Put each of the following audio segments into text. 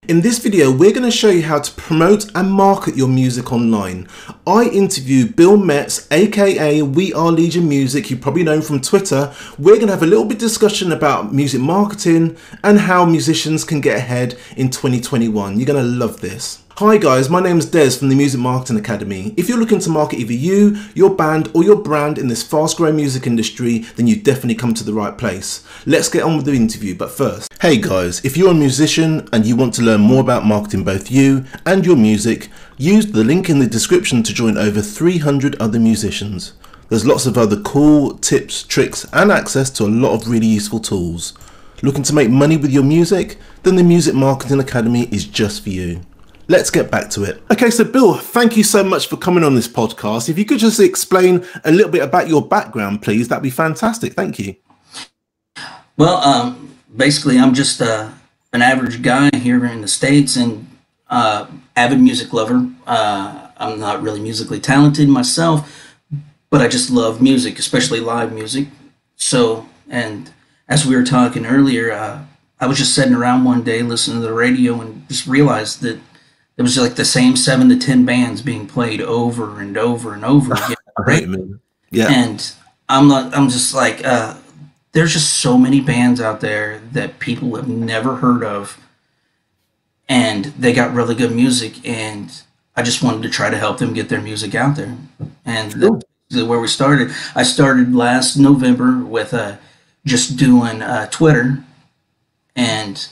In this video, we're going to show you how to promote and market your music online. I interview Bill Metz, aka WeAreLegionMusic, you probably know him from Twitter. We're going to have a little bit of discussion about music marketing and how musicians can get ahead in 2021. You're going to love this. Hi guys, my name is Des from the Music Marketing Academy. If you're looking to market either you, your band or your brand in this fast growing music industry, then you definitely come to the right place. Let's get on with the interview, but first, hey guys, if you're a musician and you want to learn more about marketing both you and your music, use the link in the description to join over 300 other musicians. There's lots of other cool tips, tricks and access to a lot of really useful tools. Looking to make money with your music? Then the Music Marketing Academy is just for you. Let's get back to it. Okay, so Bill, thank you so much for coming on this podcast. If you could just explain a little bit about your background, please, that'd be fantastic. Thank you. Well, basically, I'm just an average guy here in the States and avid music lover. I'm not really musically talented myself, but I just love music, especially live music. So, and as we were talking earlier, I was just sitting around one day listening to the radio and just realized that it was like the same 7 to 10 bands being played over and over and over again. Right, man. Yeah. And I'm just like, there's just so many bands out there that people have never heard of, and they got really good music, and I just wanted to try to help them get their music out there. And that's where we started. I started last November with just doing Twitter, and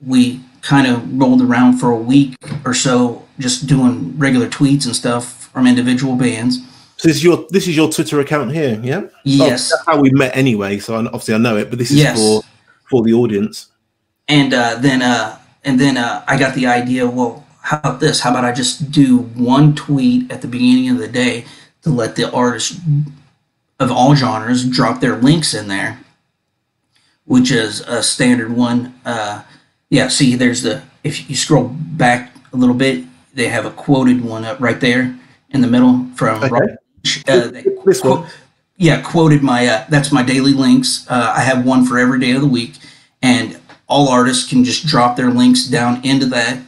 we kind of rolled around for a week or so just doing regular tweets and stuff from individual bands. So this is your Twitter account here, yeah? Yes. Oh, that's how we met anyway, so obviously I know it, but this is for the audience. And then I got the idea, well, how about this? How about I just do one tweet at the beginning of the day to let the artists of all genres drop their links in there, which is a standard one. Yeah, see, if you scroll back a little bit, they have a quoted one up right there in the middle from this one. Quoted my, that's my daily links. I have one for every day of the week, and all artists can just drop their links down into that.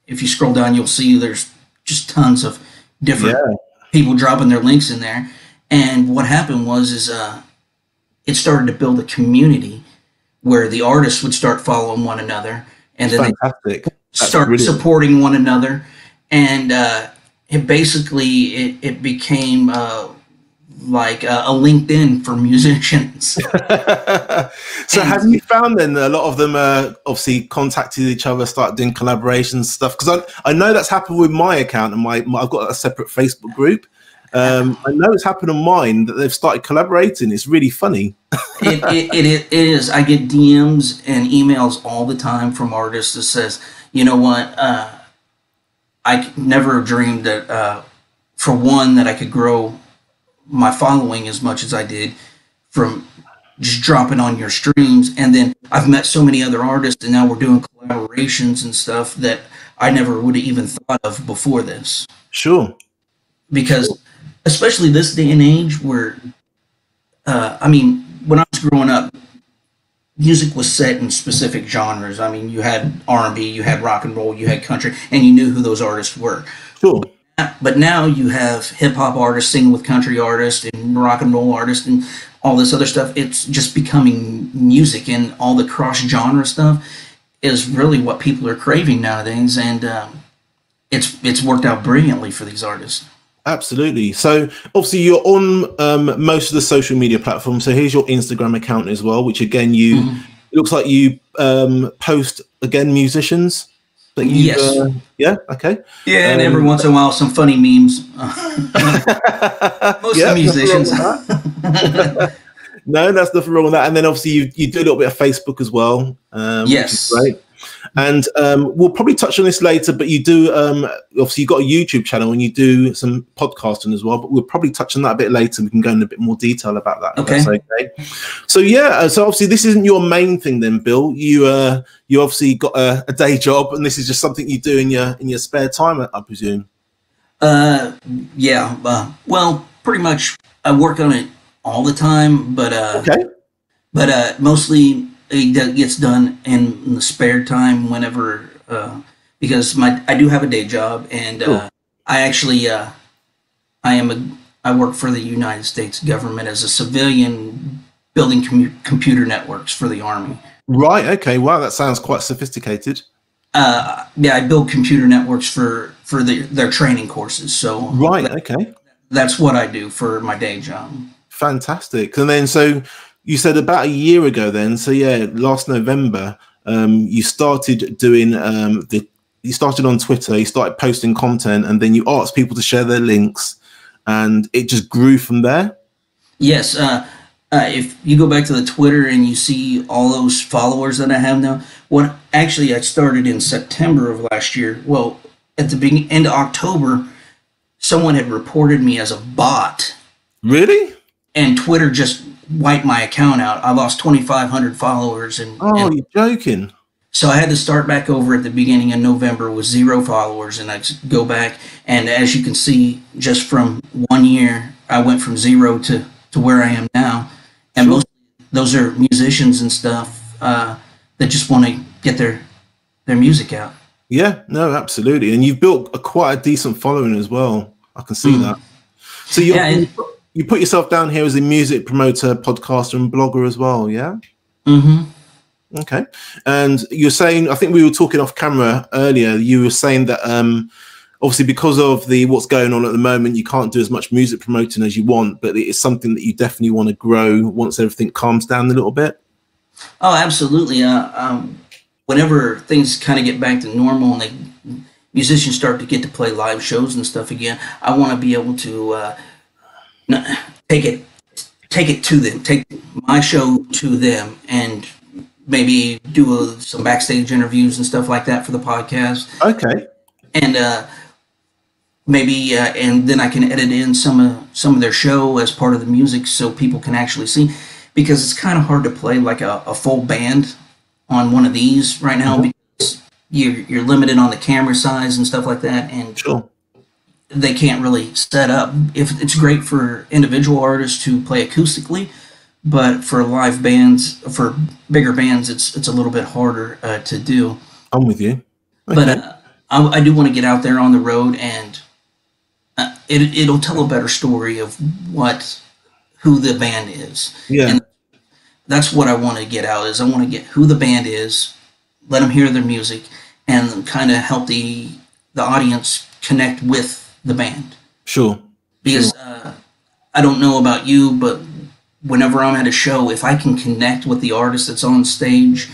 If you scroll down, you'll see there's just tons of different people dropping their links in there. And what happened was it started to build a community where the artists would start following one another, and then they start supporting one another, and it became like a LinkedIn for musicians. So have you found then a lot of them obviously contacted each other, started doing collaborations stuff? Because I know that's happened with my account, and I've got a separate Facebook group. I know it's happened on mine that they've started collaborating. It's really funny. It is. I get DMs and emails all the time from artists that says, you know what, I never dreamed that, for one, that I could grow my following as much as I did from just dropping on your streams. And then I've met so many other artists, and now we're doing collaborations and stuff that I never would have even thought of before this. Sure. Because especially this day and age where, I mean, when I was growing up, music was set in specific genres. I mean, you had R&B, you had rock and roll, you had country, and you knew who those artists were. Sure. But now you have hip-hop artists singing with country artists and rock and roll artists and all this other stuff. It's just becoming music, and all the cross-genre stuff is really what people are craving nowadays, and it's worked out brilliantly for these artists. Absolutely. So obviously you're on most of the social media platforms. So here's your Instagram account as well, which again, it looks like you post again musicians. That you, yes. Yeah. Okay. Yeah, and every once in a while, some funny memes. Most musicians. No, that's nothing wrong with that. And then obviously you do a little bit of Facebook as well. Yes. Which is great. And we'll probably touch on this later, but you do obviously you've got a YouTube channel and you do some podcasting as well, but we'll probably touch on that a bit later. We can go into a bit more detail about that. Okay. If that's okay. So yeah, so obviously this isn't your main thing then, Bill. You obviously got a day job, and this is just something you do in your spare time, I presume. Yeah. Well, pretty much I work on it all the time, but okay. But mostly it gets done in the spare time whenever, because I do have a day job, and Sure. I actually I work for the United States government as a civilian building computer networks for the Army. Right. Okay. Wow. That sounds quite sophisticated. Yeah, I build computer networks for their training courses. So Right. Okay. that's what I do for my day job. Fantastic. And then, so you said about a year ago then, so yeah, last November, you started doing you started on Twitter, you started posting content, and then you asked people to share their links, and it just grew from there. Yes, if you go back to the Twitter and you see all those followers that I have now, what actually I started in September of last year. Well, at the end of October, someone had reported me as a bot, Really? and Twitter just wiped my account out. I lost 2,500 followers, Oh, and you're joking. so I had to start back over at the beginning of November with 0 followers, and I just go back. And as you can see, just from 1 year, I went from 0 to where I am now. And Sure. most those are musicians and stuff that just want to get their music out. Yeah, no, absolutely. And you've built quite a decent following as well. I can see that. So Yeah. you put yourself down here as a music promoter, podcaster, and blogger as well, yeah? Mm-hmm. Okay. And you're saying, I think we were talking off camera earlier, you were saying that obviously because of what's going on at the moment, you can't do as much music promoting as you want, but it's something that you definitely want to grow once everything calms down a little bit. Oh, absolutely. Whenever things kind of get back to normal and musicians start to get to play live shows and stuff again, I want to be able to take it to them, take my show to them, and maybe do some backstage interviews and stuff like that for the podcast. Okay. And maybe and then I can edit in some of their show as part of the music so people can actually see, because it's kind of hard to play like a full band on one of these right now, because you're limited on the camera size and stuff like that, and Sure. they can't really set up. If it's great for individual artists to play acoustically, but for live bands, for bigger bands, it's a little bit harder to do. I'm with you. Okay. But I do want to get out there on the road, and it'll tell a better story of who the band is. Yeah. And that's what I want to get out, is I want to get who the band is, let them hear their music, and kind of help the audience connect with the band. Sure. Because I don't know about you, but whenever I'm at a show, if I can connect with the artist that's on stage,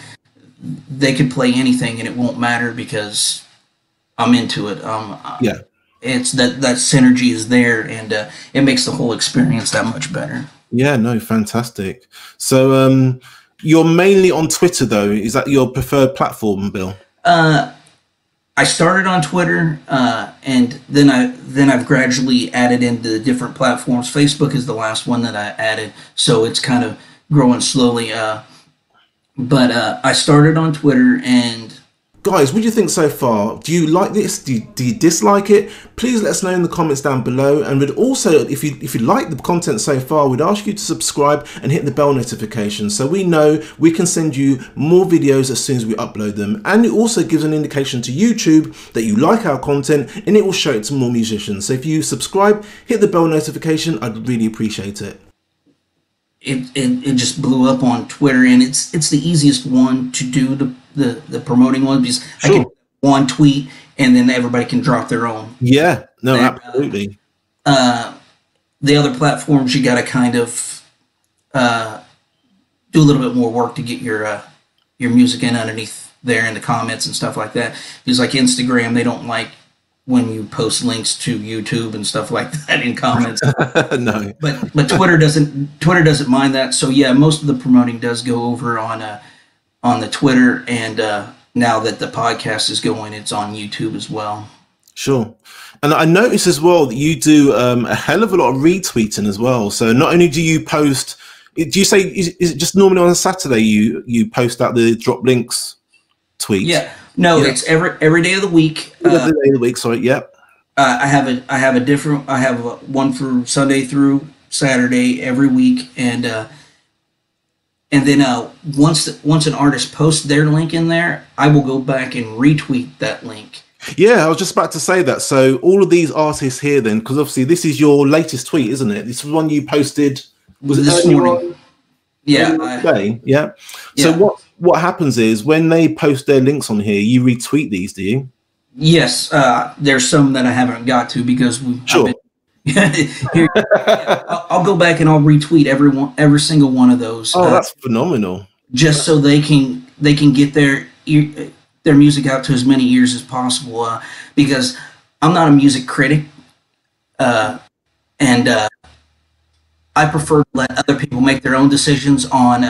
they could play anything and it won't matter because I'm into it. Yeah. It's that synergy is there, and it makes the whole experience that much better. Yeah, no, fantastic. So you're mainly on Twitter though. Is that your preferred platform, Bill? I started on Twitter, and then I've gradually added into different platforms. Facebook is the last one that I added, so it's kind of growing slowly. But I started on Twitter. And guys, what do you think so far? Do you like this? Do you dislike it? Please let us know in the comments down below. And we'd also, if you like the content so far, we'd ask you to subscribe and hit the bell notification so we know we can send you more videos as soon as we upload them. And it also gives an indication to YouTube that you like our content, and it will show it to more musicians. So if you subscribe, hit the bell notification, I'd really appreciate it. It just blew up on Twitter, and it's the easiest one to do the promoting one, because Sure. I can one tweet and then everybody can drop their own. Yeah, no, And, absolutely. The other platforms, you got to kind of do a little bit more work to get your music in underneath there in the comments and stuff like that. Because like Instagram, they don't like when you post links to YouTube and stuff like that in comments. No. But Twitter doesn't mind that. So yeah, most of the promoting does go over on the Twitter, and now that the podcast is going, it's on YouTube as well. Sure. And I noticed as well that you do a hell of a lot of retweeting as well. So not only do you post, do you say, is it just normally on a Saturday you post out the drop links tweets? Yeah. No, Yeah. it's every day of the week. Every day of the week, sorry, yep. I have one for Sunday through Saturday every week, and And then once an artist posts their link in there, I will go back and retweet that link. Yeah, I was just about to say that. So all of these artists here, then, because obviously this is your latest tweet, isn't it? This was one you posted. Was it this morning? Yeah. Today? Yeah. Yeah. So what happens is when they post their links on here, you retweet these, do you? Yes. There's some that I haven't got to because Sure. here, I'll go back and I'll retweet every single one of those. Oh, that's phenomenal. Just so they can get their music out to as many ears as possible. Because I'm not a music critic, and I prefer to let other people make their own decisions on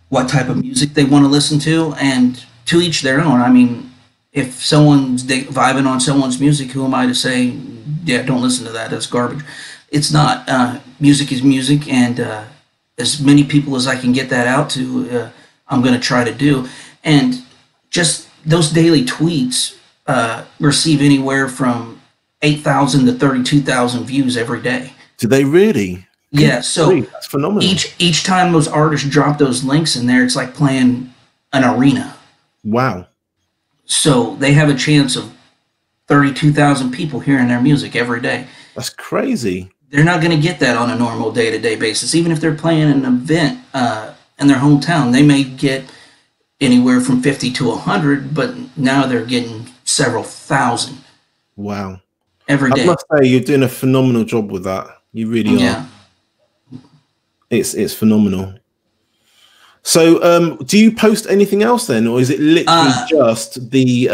what type of music they want to listen to, and to each their own. I mean, if someone's vibing on someone's music, who am I to say, yeah, don't listen to that, that's garbage? It's not. Music is music, and as many people as I can get that out to, I'm going to try to do. And just those daily tweets receive anywhere from 8,000 to 32,000 views every day. Do they really? Yeah, so that's phenomenal. Each time those artists drop those links in there, it's like playing an arena. Wow. So they have a chance of 32,000 people hearing their music every day. That's crazy. They're not going to get that on a normal day-to-day basis. Even if they're playing an event in their hometown, they may get anywhere from 50 to 100, but now they're getting several thousand. Wow. Every day. I must say, you're doing a phenomenal job with that. You really are. Yeah. It's phenomenal. So, do you post anything else then, or is it literally just the?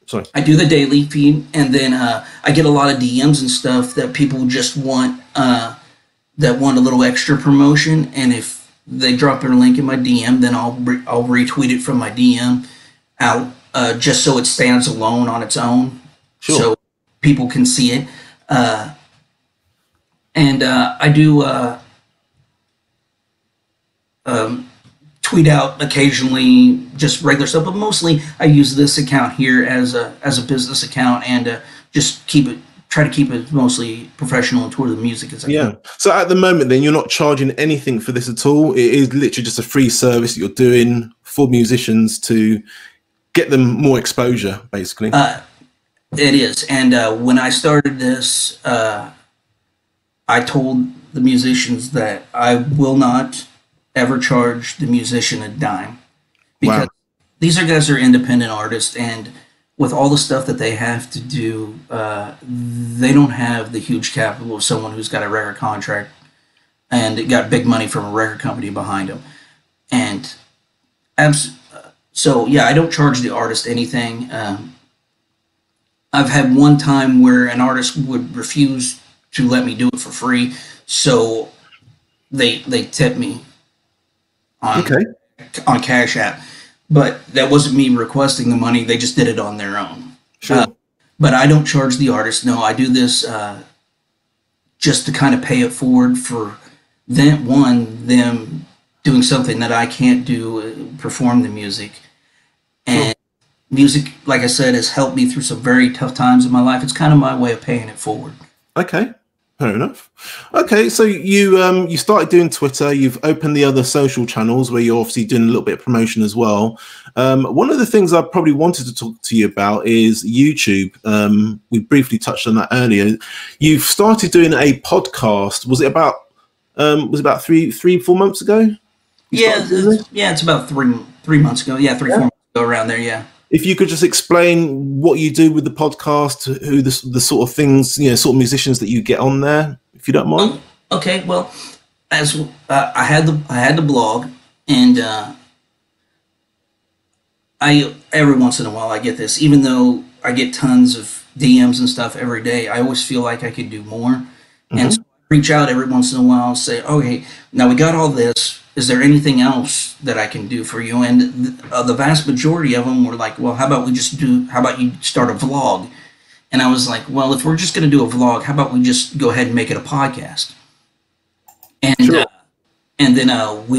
Sorry, I do the daily feed, and then I get a lot of DMs and stuff that people just want a little extra promotion, and if they drop their link in my DM, then I'll retweet it from my DM out, just so it stands alone on its own, so people can see it. And I do tweet out occasionally, just regular stuff, but mostly I use this account here as a business account, and just try to keep it mostly professional and toward the music as I can. So at the moment, then, you're not charging anything for this at all. It is literally just a free service that you're doing for musicians to get them more exposure, basically. It is, and when I started this, I told the musicians that I will not ever charge the musician a dime, because these guys are independent artists, and with all the stuff that they have to do, they don't have the huge capital of someone who's got a record contract and got big money from a record company behind them. And so, yeah, I don't charge the artist anything. I've had one time where an artist would refuse to let me do it for free, so they tip me on Cash App. But that wasn't me requesting the money. They just did it on their own. Sure. But I don't charge the artist. No, I do this just to kind of pay it forward for them doing something that I can't do, perform the music. And music, like I said, has helped me through some very tough times in my life. It's kind of my way of paying it forward. Okay. Fair enough. Okay, so you started doing Twitter. You've opened the other social channels where you're obviously doing a little bit of promotion as well. One of the things I probably wanted to talk to you about is YouTube. We briefly touched on that earlier. You've started doing a podcast. Was it about 3-4 months ago? It's about three months ago. Yeah, 4 months ago, around there. Yeah. If you could just explain what you do with the podcast, who the sort of things, sort of musicians that you get on there, if you don't mind. Okay, well, as I had the blog, and I every once in a while I get this, even though I get tons of DMs and stuff every day, I always feel like I could do more, and so I reach out every once in a while and say, okay, now we got all this. Is there anything else that I can do for you? And the vast majority of them were like, well, how about you start a vlog? And I was like, well, if we're just going to do a vlog, how about we just go ahead and make it a podcast? And and then I'll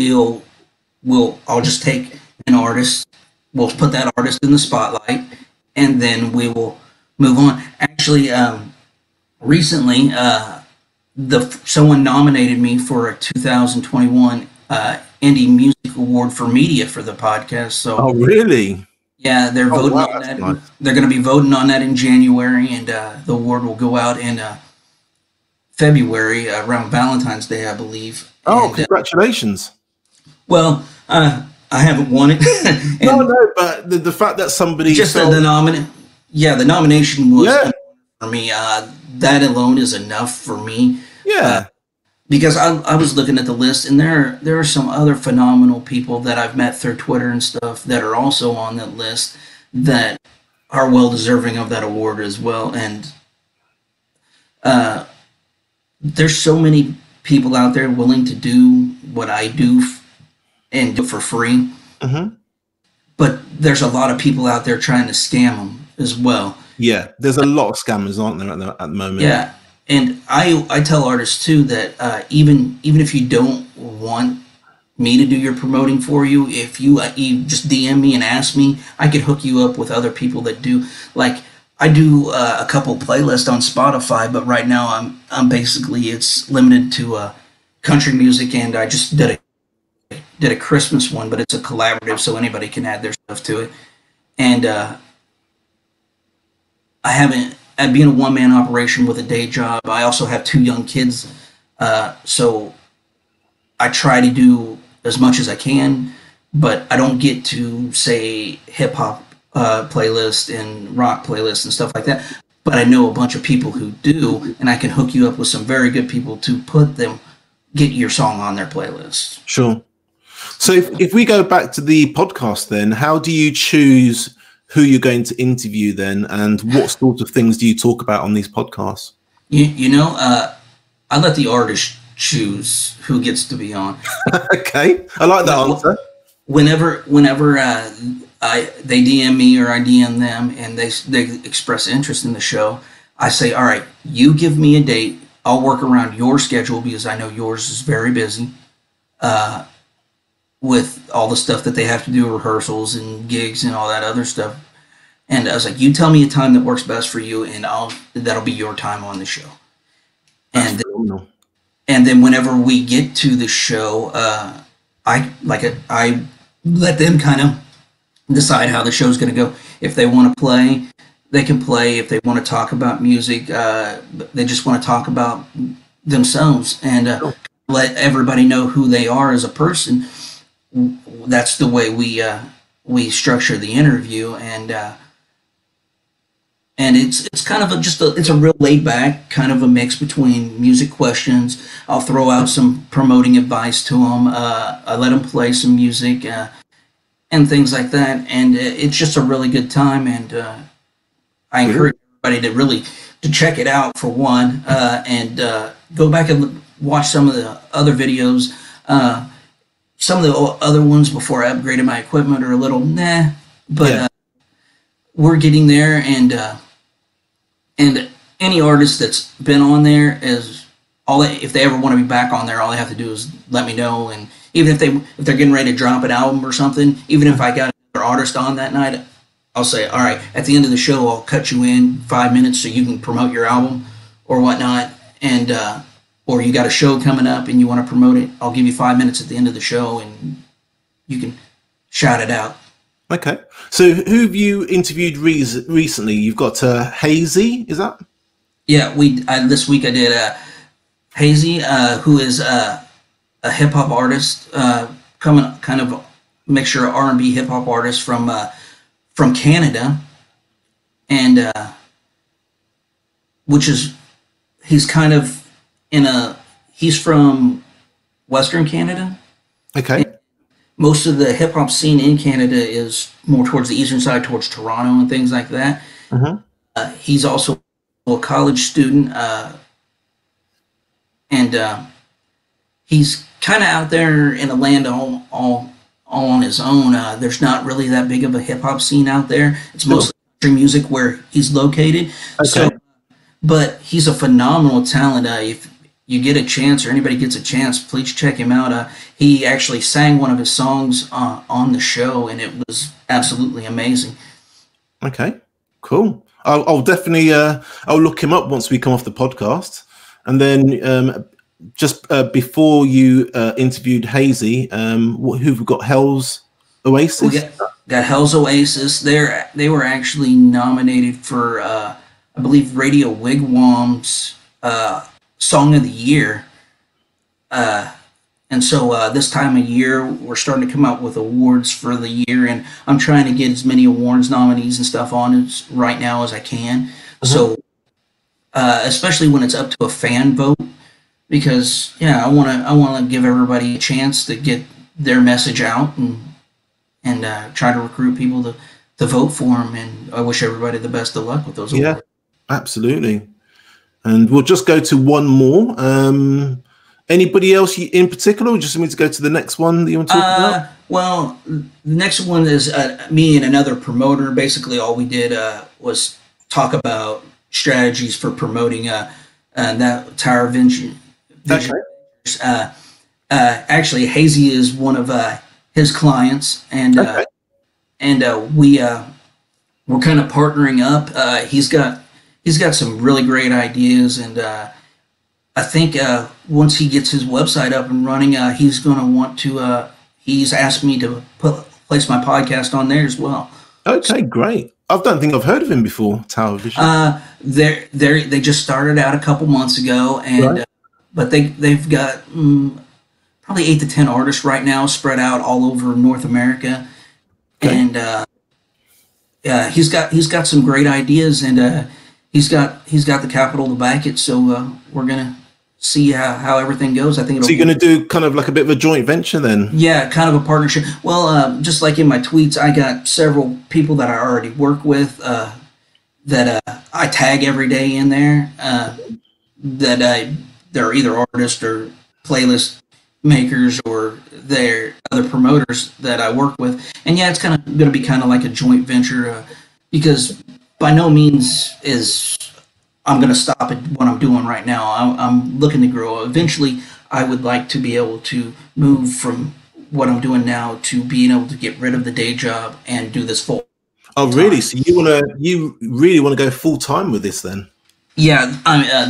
just take an artist, we'll put that artist in the spotlight, and then we will move on. Actually, recently, someone nominated me for a 2021 Indie Music Award for Media for the podcast. So Oh, really? yeah, they're Oh, voting wow, on that's that. nice. They're going to be voting on that in January, and the award will go out in February around Valentine's Day, I believe. Oh, And congratulations. well, I haven't won it. No, And no, but the fact that somebody just felt, the nomination was yeah, for me. That alone is enough for me. yeah, Because I was looking at the list, and there are some other phenomenal people that I've met through Twitter and stuff that are also on that list that are well deserving of that award as well. And there's so many people out there willing to do what I do and do it for free. hmm, But there's a lot of people out there trying to scam them as well. yeah. There's a lot of scammers, aren't there, at the moment? Yeah, and I tell artists too that even if you don't want me to do your promoting for you, if you just DM me and ask me, I could hook you up with other people that do. Like I do a couple playlists on Spotify, but right now I'm basically it's limited to country music, and I just did a Christmas one, but it's a collaborative, so anybody can add their stuff to it. And I haven't. At being a one-man operation with a day job, I also have two young kids, so I try to do as much as I can, but I don't get to say hip hop playlist and rock playlists and stuff like that. But I know a bunch of people who do, and I can hook you up with some very good people to get your song on their playlist. Sure. So if we go back to the podcast, then how do you choose who you're going to interview then, and what sort of things do you talk about on these podcasts? I let the artist choose who gets to be on. Okay, I like that answer. Whenever they DM me or I DM them and they express interest in the show, I say, all right, you give me a date. I'll work around your schedule because I know yours is very busy. With all the stuff that they have to do, rehearsals and gigs and all that other stuff. And I was like, you tell me a time that works best for you, and that'll be your time on the show. That's And phenomenal. and then whenever we get to the show, I let them kind of decide how the show's going to go. If they want to play, they can play. If they want to talk about music, they just want to talk about themselves and let everybody know who they are as a person. That's the way we structure the interview, and it's kind of it's a real laid back kind of a mix between music questions. I'll throw out some promoting advice to them. I let them play some music and things like that, and it's just a really good time. And I encourage everybody to check it out for one, and go back and watch some of the other videos. Some of the other ones before I upgraded my equipment are a little but we're getting there, and any artist that's been on there is if they ever want to be back on there, all they have to do is let me know. And even if they're getting ready to drop an album or something, even if I got another artist on that night, I'll say, all right, at the end of the show, I'll cut you in 5 minutes so you can promote your album or whatnot, and or you got a show coming up and you want to promote it, I'll give you 5 minutes at the end of the show and you can shout it out. Okay. So who have you interviewed recently? You've got Hazy, is that? Yeah, this week I did Hazy, who is a hip hop artist, coming kind of mixture of R&B hip hop artist from Canada, and he's kind of he's from Western Canada. Okay. And most of the hip hop scene in Canada is more towards the eastern side, towards Toronto and things like that. Mm-hmm. He's also a college student, and he's kind of out there in a land all on his own. There's not really that big of a hip hop scene out there. It's mostly country music where he's located. Okay. So, but he's a phenomenal talent. If you get a chance, or anybody gets a chance, please check him out. He actually sang one of his songs on the show, and it was absolutely amazing. Okay, cool. I'll definitely I'll look him up once we come off the podcast. And then just before you interviewed Hazy, who've got Hell's Oasis? We got Hell's Oasis. They were actually nominated for, I believe, Radio Wigwam's Song of the Year. And so this time of year, we're starting to come out with awards for the year, and I'm trying to get as many awards nominees and stuff on right now as I can. So, especially when it's up to a fan vote, because I want to give everybody a chance to get their message out and try to recruit people to vote for them. And I wish everybody the best of luck with those awards. Yeah, absolutely. And we'll just go to one more. Anybody else in particular, or just want me to go to the next one that you want to talk about? Well, the next one is me and another promoter. Basically, all we did was talk about strategies for promoting that Tower Vision. Okay. Actually, Hazy is one of his clients, and we're kind of partnering up. He's got some really great ideas, and I think once he gets his website up and running, he's going to want to. He's asked me to place my podcast on there as well. Okay, great. I don't think I've heard of him before. Tower Vision. They just started out a couple months ago, and Right. but they've got probably 8 to 10 artists right now spread out all over North America, Okay. and he's got some great ideas, and he's got the capital to back it. So we're gonna see how everything goes. I think So you're going to do kind of like a bit of a joint venture then? yeah, kind of a partnership. Well, just like in my tweets, I got several people that I already work with that I tag every day in there. They're either artists or playlist makers, or they're other promoters that I work with. And yeah, it's kind of going to be kind of like a joint venture because by no means is I'm going to stop at what I'm doing right now. I'm looking to grow. Eventually, I would like to be able to move from what I'm doing now to being able to get rid of the day job and do this full. Oh, really? So you really want to go full time with this then? Yeah,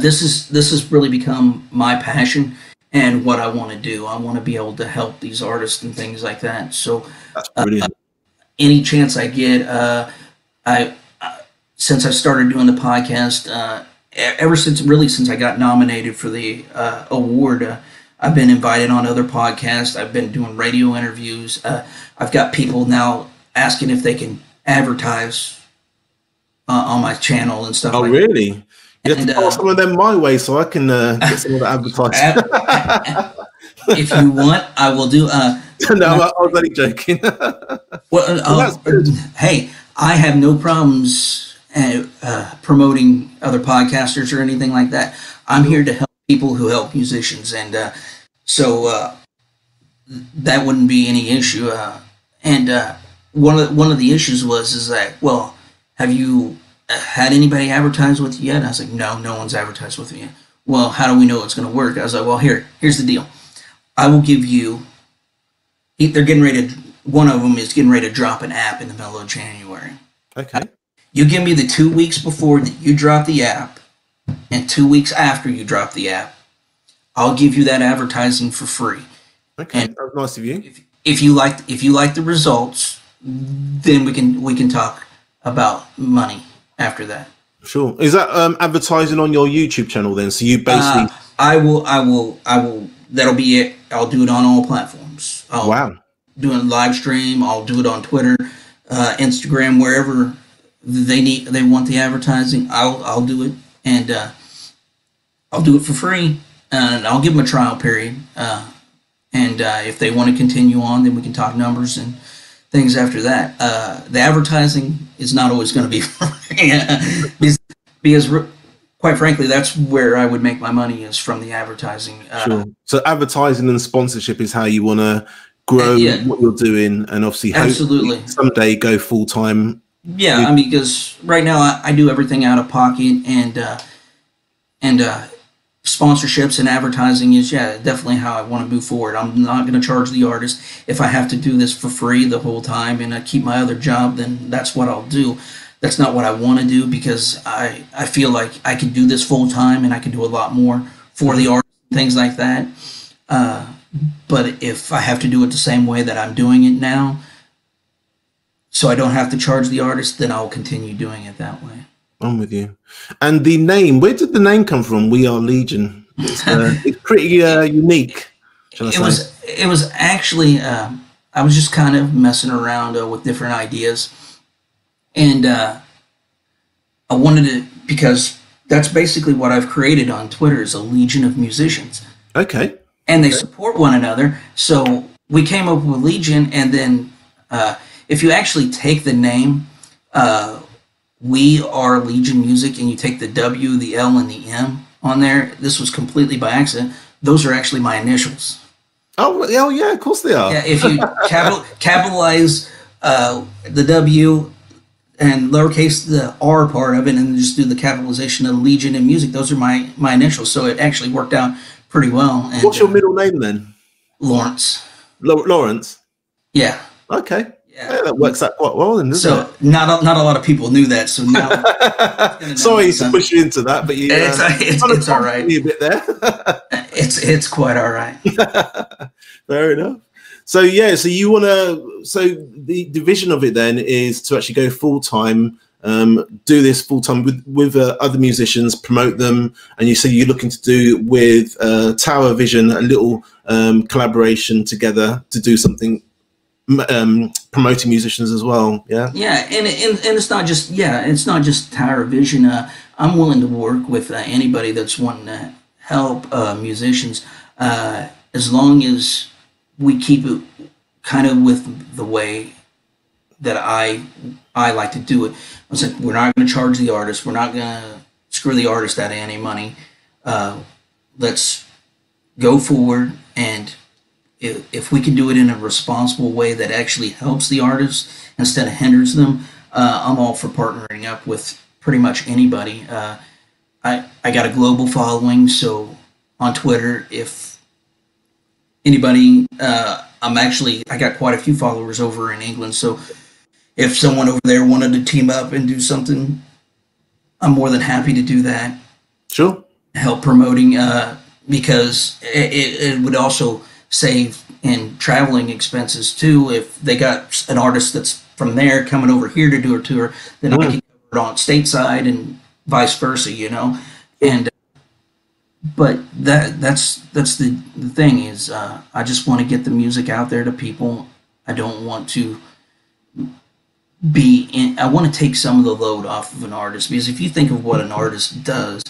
this has really become my passion and what I want to do. I want to be able to help these artists and things like that. So That's brilliant. any chance I get, since I started doing the podcast, ever since I got nominated for the award, I've been invited on other podcasts. I've been doing radio interviews. I've got people now asking if they can advertise on my channel and stuff. Oh, like really? that. You have to pass some of them my way so I can get some of the advertising. If you want, I will do. No, I was only joking. Hey, I have no problems promoting other podcasters or anything like that. I'm here to help people who help musicians, and so that wouldn't be any issue. And one of the issues is that, well, have you had anybody advertise with you yet? And I was like, no one's advertised with me yet. Well, how do we know it's going to work? I was like, well, here's the deal. I will give you. They're getting ready to. One of them is getting ready to drop an app in the middle of January. Okay. You give me the 2 weeks before that you drop the app, and 2 weeks after you drop the app, I'll give you that advertising for free. Okay, And that was nice of you. if you like the results, then we can talk about money after that. Sure. Is that advertising on your YouTube channel then? So you basically. I will. That'll be it. I'll do it on all platforms. Wow. Do it live stream. I'll do it on Twitter, Instagram, wherever they want the advertising. I'll do it, and I'll do it for free, and I'll give them a trial period. And if they want to continue on, then we can talk numbers and things after that. The advertising is not always going to be free because quite frankly, that's where I would make my money, is from the advertising. Sure. So advertising and sponsorship is how you want to grow what you're doing, and obviously absolutely someday go full time. Yeah, I mean, because right now I do everything out of pocket, and sponsorships and advertising is definitely how I want to move forward. I'm not going to charge the artist. If I have to do this for free the whole time and I keep my other job, then that's what I'll do. That's not what I want to do, because I feel like I can do this full time and I can do a lot more for the art, things like that. But if I have to do it the same way that I'm doing it now, so I don't have to charge the artist, then I'll continue doing it that way. I'm with you. And the name, where did the name come from? We Are Legion. It's pretty unique. It was actually I was just kind of messing around with different ideas, and I wanted to, because that's basically what I've created on Twitter, is a legion of musicians. Okay. And they support one another. So we came up with Legion, and then if you actually take the name We Are Legion Music, and you take the W, the L, and the M on there, this was completely by accident. Those are actually my initials. Oh yeah, of course they are. Yeah, if you capitalize the W and lowercase the R part of it, and just do the capitalization of Legion and Music, those are my initials. So it actually worked out pretty well. And, what's your middle name then? Lawrence. Lawrence? Yeah. Okay. Yeah, that works out quite well then, doesn't it? Not a lot of people knew that, so now... Sorry to push you into that, but you... it's all right. A bit there. it's quite all right. Fair enough. So yeah, so you want to... So the division of it then is to actually go full-time, do this full-time with other musicians, promote them, and you say you're looking to do with Tower Vision a little collaboration together to do something promoting musicians as well. And it's not just Tower Vision. I'm willing to work with anybody that's wanting to help musicians, as long as we keep it kind of with the way that I like to do it. I was like, we're not going to charge the artist. We're not going to screw the artist out of any money. Let's go forward, and if we can do it in a responsible way that actually helps the artist instead of hinders them, I'm all for partnering up with pretty much anybody. I got a global following, so on Twitter, if anybody, I got quite a few followers over in England, so if someone over there wanted to team up and do something, I'm more than happy to do that. Sure. Help promoting, because it would also save in traveling expenses too. If they got an artist that's from there coming over here to do a tour, then I can cover it on stateside and vice versa, And but that's the thing is, I just want to get the music out there to people. I don't want to I want to take some of the load off of an artist, because if you think of what an artist does,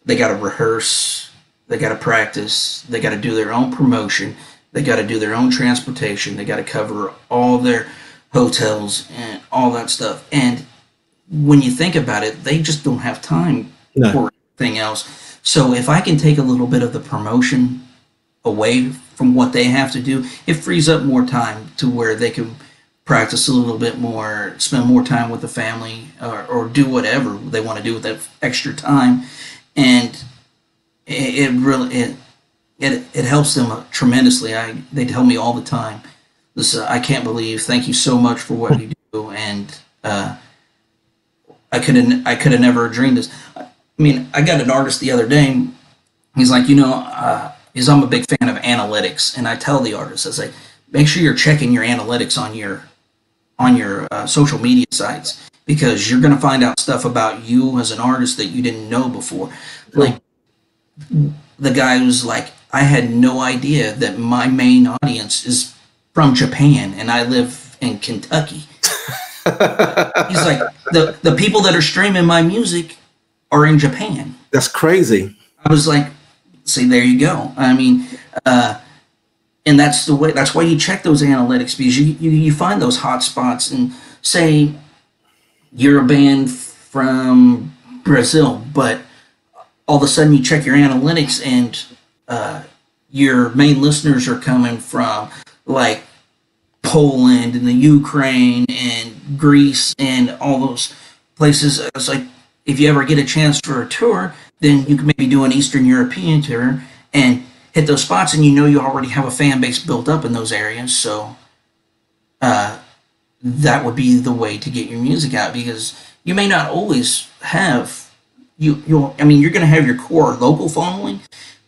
they got to rehearse, they got to practice, they got to do their own promotion, they got to do their own transportation, they got to cover all their hotels and all that stuff. And when you think about it, they just don't have time for anything else. So if I can take a little bit of the promotion away from what they have to do, it frees up more time to where they can practice a little bit more, spend more time with the family, or do whatever they want to do with that extra time. And it really helps them tremendously. They tell me all the time, this, I can't believe, thank you so much for what you do. And I could have never dreamed this. I mean, I got an artist the other day. He's like, I'm a big fan of analytics, and I tell the artist, I say, make sure you're checking your analytics on your social media sites, because you're going to find out stuff about you as an artist that you didn't know before. Like the guy was like, I had no idea that my main audience is from Japan, and I live in Kentucky. He's like, the people that are streaming my music are in Japan. That's crazy. I was like, see, there you go. I mean, and that's the way. That's why you check those analytics, because you find those hot spots, and say you're a band from Brazil, but all of a sudden you check your analytics, and your main listeners are coming from like Poland and the Ukraine and Greece and all those places. It's like, if you ever get a chance for a tour, then you can maybe do an Eastern European tour and hit those spots, and you already have a fan base built up in those areas. So that would be the way to get your music out, because you may not always have you're going to have your core local following,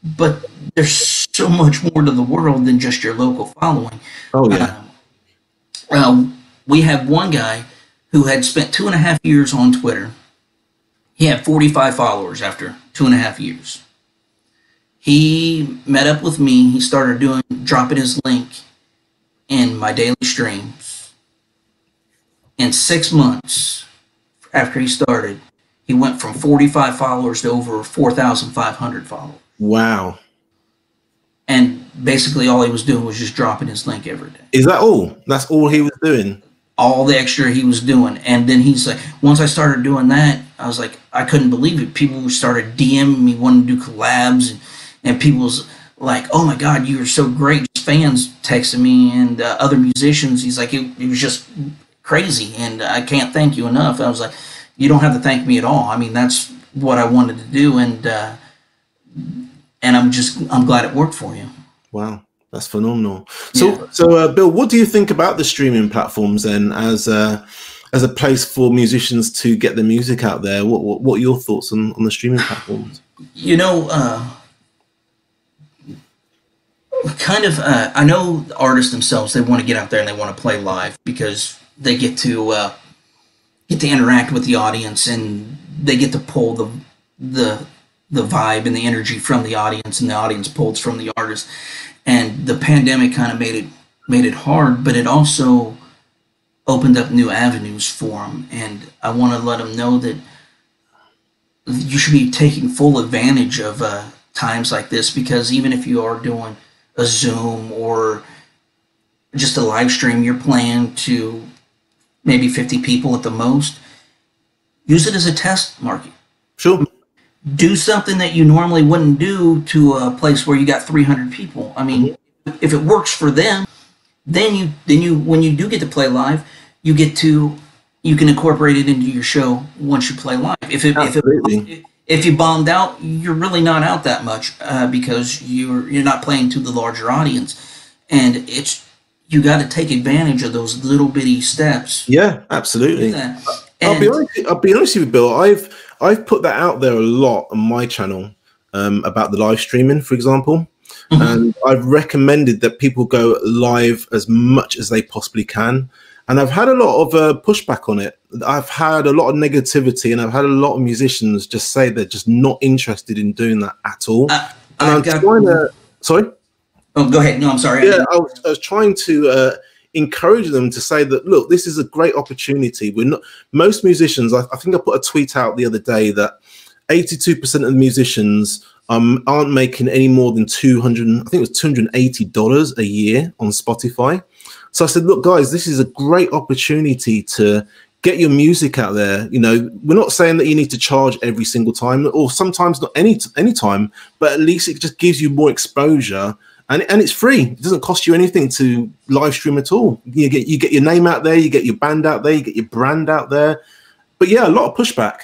but there's so much more to the world than just your local following. Oh yeah. We have one guy who had spent 2.5 years on Twitter. He had 45 followers after 2.5 years. He met up with me. He started dropping his link in my daily streams. In 6 months after he started, he went from 45 followers to over 4,500 followers. Wow. And basically all he was doing was just dropping his link every day. Is that all? That's all he was doing? All the extra he was doing. And then he's like, once I started doing that, I was like, I couldn't believe it. People started DMing me, wanting to do collabs, and people was like, oh my God, you are so great. Just fans texting me and other musicians. He's like, it was just crazy, and I can't thank you enough. I was like, you don't have to thank me at all. I mean, that's what I wanted to do, and I'm glad it worked for you. Wow, that's phenomenal. So, Bill, what do you think about the streaming platforms then, as a place for musicians to get their music out there? What are your thoughts on the streaming platforms? You know, I know the artists themselves, they want to get out there and they want to play live because they get to interact with the audience, and they get to pull the vibe and the energy from the audience, and the audience pulls from the artist. And the pandemic kind of made it hard, but it also opened up new avenues for them. And I want to let them know that you should be taking full advantage of times like this, because even if you are doing a Zoom or just a live stream, you're playing to maybe 50 people at the most, use it as a test market. Sure. Do something that you normally wouldn't do to a place where you got 300 people. I mean, if it works for them, then you when you do get to play live, you can incorporate it into your show once you play live. If you bombed out, you're really not out that much because you're not playing to the larger audience, and you got to take advantage of those little bitty steps. Yeah, absolutely. I'll be honest with you, Bill. I've put that out there a lot on my channel about the live streaming, for example. Mm-hmm. And I've recommended that people go live as much as they possibly can. And I've had a lot of pushback on it. I've had a lot of negativity, and I've had a lot of musicians just say they're just not interested in doing that at all. Sorry? Oh, go ahead. No, I'm sorry. Yeah, I was trying to encourage them to say that, look, this is a great opportunity. Most musicians, I think I put a tweet out the other day that 82% of the musicians aren't making any more than $280 a year on Spotify. So I said, look, guys, this is a great opportunity to get your music out there. You know, we're not saying that you need to charge every single time, or sometimes not any time, but at least it just gives you more exposure. And it's free. It doesn't cost you anything to live stream at all. You get your name out there, you get your band out there, you get your brand out there. But yeah, a lot of pushback.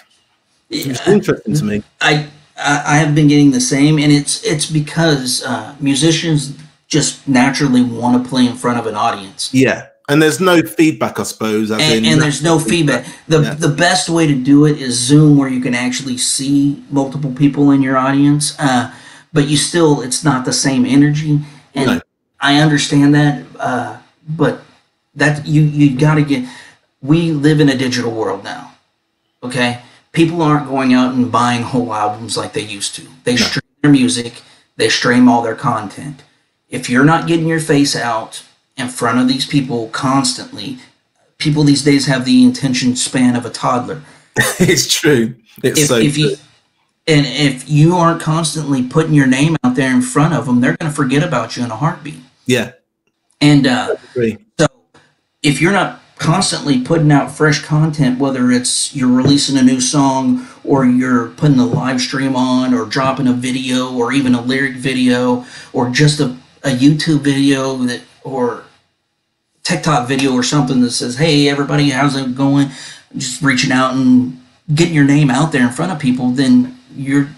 It's interesting to me. I have been getting the same, and it's because musicians just naturally want to play in front of an audience. Yeah, and there's no feedback, I suppose. And there's no feedback. The best way to do it is Zoom, where you can actually see multiple people in your audience. But it's not the same energy, and no. I understand that. But that you got to get. We live in a digital world now. Okay, people aren't going out and buying whole albums like they used to. They stream their music. They stream all their content. If you're not getting your face out in front of these people constantly, people these days have the attention span of a toddler. It's true. If you aren't constantly putting your name out there in front of them, they're going to forget about you in a heartbeat. Yeah. And so if you're not constantly putting out fresh content, whether it's you're releasing a new song, or you're putting a live stream on, or dropping a video, or even a lyric video, or just a YouTube video or TikTok video or something that says, hey, everybody, how's it going? Just reaching out and getting your name out there in front of people, then your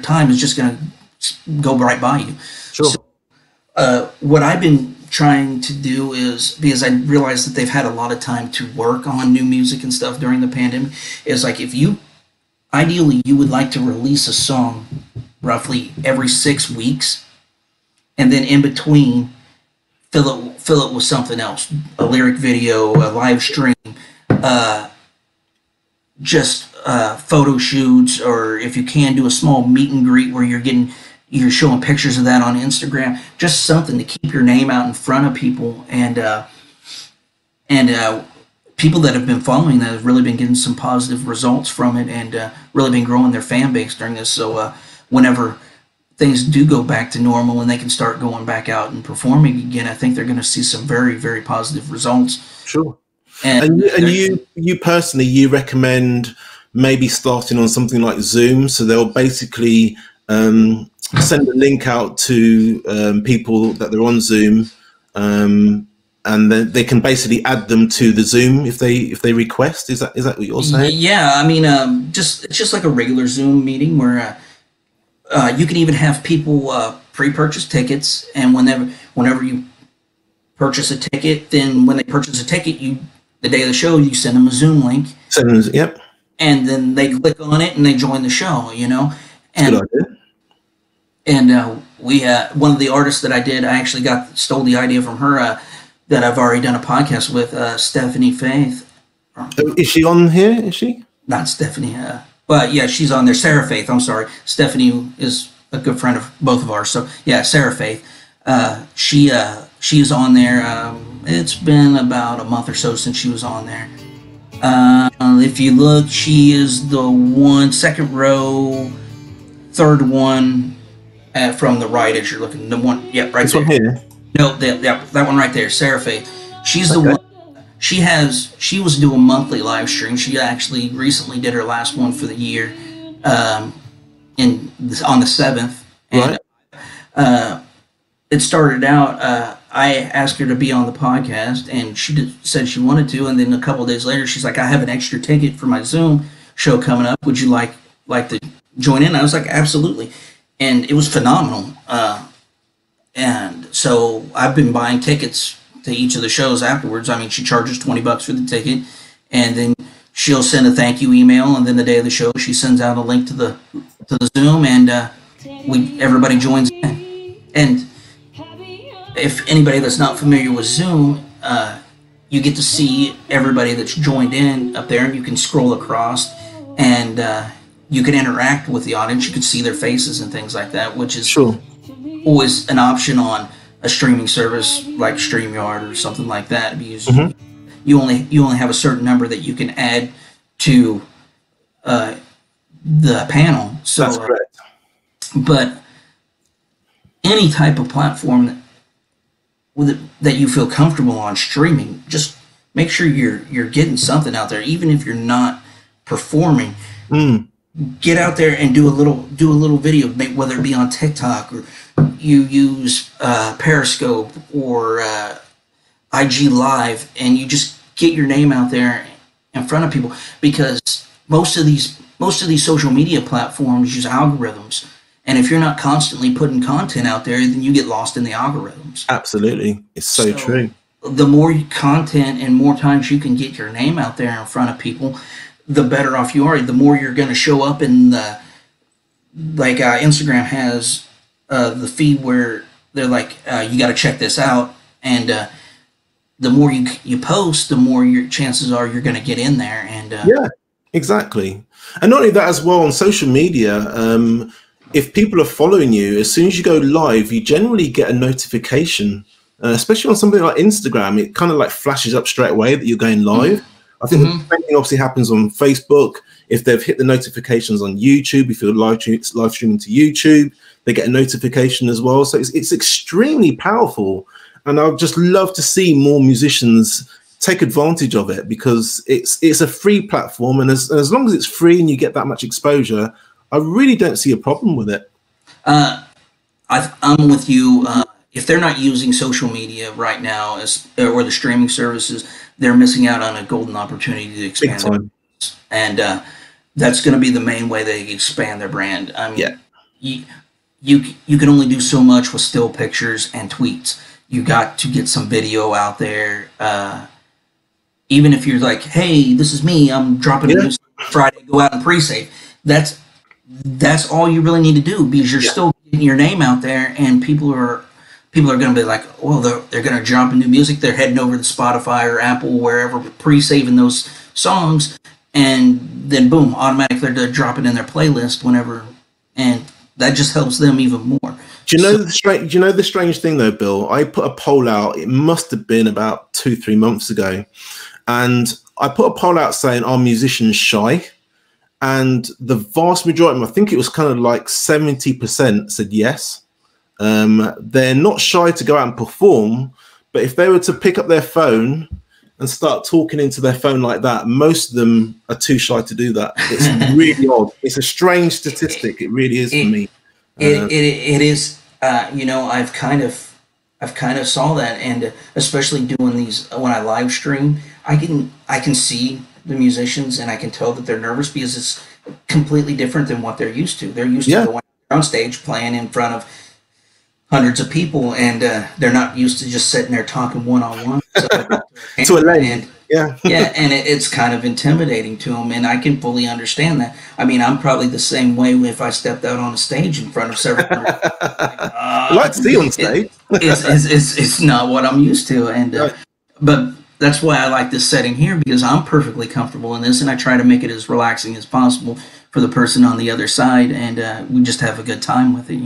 time is just going to go right by you. Sure. So, what I've been trying to do is, because I realized that they've had a lot of time to work on new music and stuff during the pandemic, is like, ideally you would like to release a song roughly every 6 weeks, and then in between, fill it with something else, a lyric video, a live stream, just photo shoots, or if you can do a small meet and greet where you're showing pictures of that on Instagram, just something to keep your name out in front of people, and people that have been following that have really been getting some positive results from it, and really been growing their fan base during this. So whenever things do go back to normal and they can start going back out and performing again, I think they're going to see some very, very positive results. Sure. And you personally, you recommend maybe starting on something like Zoom, so they'll basically send a link out to people that they're on Zoom, and then they can basically add them to the Zoom if they request. Is that what you're saying? Yeah, I mean, it's just like a regular Zoom meeting where you can even have people pre-purchase tickets, and whenever you purchase a ticket, then when they purchase a ticket, the day of the show, you send them a Zoom link. Yep. And then they click on it and they join the show, And, good idea. And we one of the artists that I actually stole the idea from her, that I've already done a podcast with, Stephanie Faith. Is she on here? Is she? Not Stephanie, but yeah, she's on there. Sarah Faith, I'm sorry. Stephanie is a good friend of both of ours. So yeah, Sarah Faith. She's on there. It's been about a month or so since she was on there. If you look, she is the second row, third one from the right as you're looking. The one, yeah, right this there. One here. No, that one right there, Sarah Faith. She's the one. She was doing monthly live streams. She actually recently did her last one for the year, on the 7th. And, right. It started out. I asked her to be on the podcast, and she said she wanted to. And then a couple of days later, she's like, "I have an extra ticket for my Zoom show coming up. Would you like to join in?" I was like, "Absolutely," and it was phenomenal. And so I've been buying tickets to each of the shows afterwards. I mean, she charges $20 for the ticket, and then she'll send a thank you email, and then the day of the show, she sends out a link to the Zoom, and everybody joins in. And if anybody that's not familiar with Zoom, you get to see everybody that's joined in up there, and you can scroll across, and you can interact with the audience. You can see their faces and things like that, which is sure. Always an option on a streaming service like StreamYard or something like that, because you only have a certain number that you can add to the panel. So, that's correct. But any type of platform that you feel comfortable on streaming, just make sure you're getting something out there, even if you're not performing. Get out there and do a little video, whether it be on TikTok, or you use Periscope or IG Live, and you just get your name out there in front of people, because most of these social media platforms use algorithms, and if you're not constantly putting content out there, then you get lost in the algorithms. Absolutely, it's so true. The more content and more times you can get your name out there in front of people, the better off you are. The more you're going to show up in Instagram has the feed where they're like, you got to check this out, and the more you post, the more your chances are you're going to get in there. And yeah, exactly. And not only that, as well, on social media, if people are following you, as soon as you go live, you generally get a notification, especially on something like Instagram. It kind of like flashes up straight away that you're going live. I think the same thing obviously happens on Facebook. If they've hit the notifications on YouTube, if you're live streaming to YouTube, they get a notification as well. So it's extremely powerful. And I'd just love to see more musicians take advantage of it, because it's a free platform. And as long as it's free and you get that much exposure, I really don't see a problem with it. I'm with you. If they're not using social media right now or the streaming services, they're missing out on a golden opportunity to expand their business. And that's going to be the main way they expand their brand. I mean, you can only do so much with still pictures and tweets. You got to get some video out there. Even if you're like, hey, this is me, I'm dropping a news Friday, go out and pre-save. That's that's all you really need to do, because you're still getting your name out there, and people are going to be like, well, they're going to jump into music. They're heading over to Spotify or Apple, wherever, pre-saving those songs, and then boom, automatically they're dropping in their playlist whenever, and that just helps them even more. Do you know the strange thing though, Bill? I put a poll out. It must have been about 2-3 months ago, and I put a poll out saying, "Are musicians shy?" And the vast majority, I think it was kind of like 70% said yes. They're not shy to go out and perform, but if they were to pick up their phone and start talking into their phone like that, most of them are too shy to do that. It's really odd. It's a strange statistic. It really is for me. It is. I've kind of saw that, and especially doing these when I live stream, I can see the musicians, and I can tell that they're nervous because it's completely different than what they're used to. They're used to going on stage playing in front of hundreds of people, and they're not used to just sitting there talking one-on-one to a lane. And it's kind of intimidating to them, and I can fully understand that. I mean, I'm probably the same way if I stepped out on a stage in front of several hundred people. I like to see you on stage. It's not what I'm used to, and but that's why I like this setting here, because I'm perfectly comfortable in this, and I try to make it as relaxing as possible for the person on the other side, and we just have a good time with it,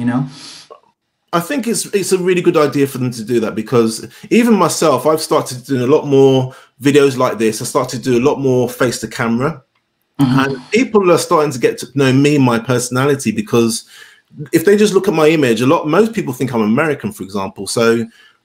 I think it's a really good idea for them to do that, because even myself, I've started doing a lot more videos like this. I started to do a lot more face to camera, and people are starting to get to know me, my personality, because if they just look at my image, most people think I'm American, for example. So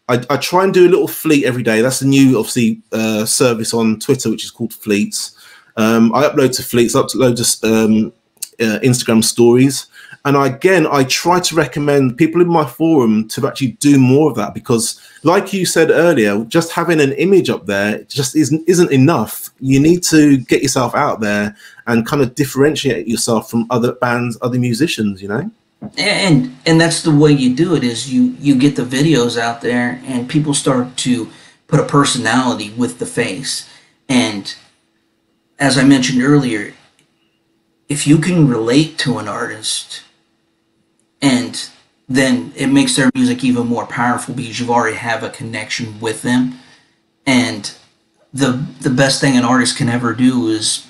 I try and do a little fleet every day. That's a new, obviously, service on Twitter, which is called Fleets. I upload to Fleets, upload to Instagram stories. And I try to recommend people in my forum to actually do more of that, because like you said earlier, just having an image up there just isn't enough. You need to get yourself out there and kind of differentiate yourself from other bands, other musicians, And that's the way you do it, is you get the videos out there, and people start to put a personality with the face. And as I mentioned earlier, if you can relate to an artist, and then it makes their music even more powerful, because you already have a connection with them. And the best thing an artist can ever do is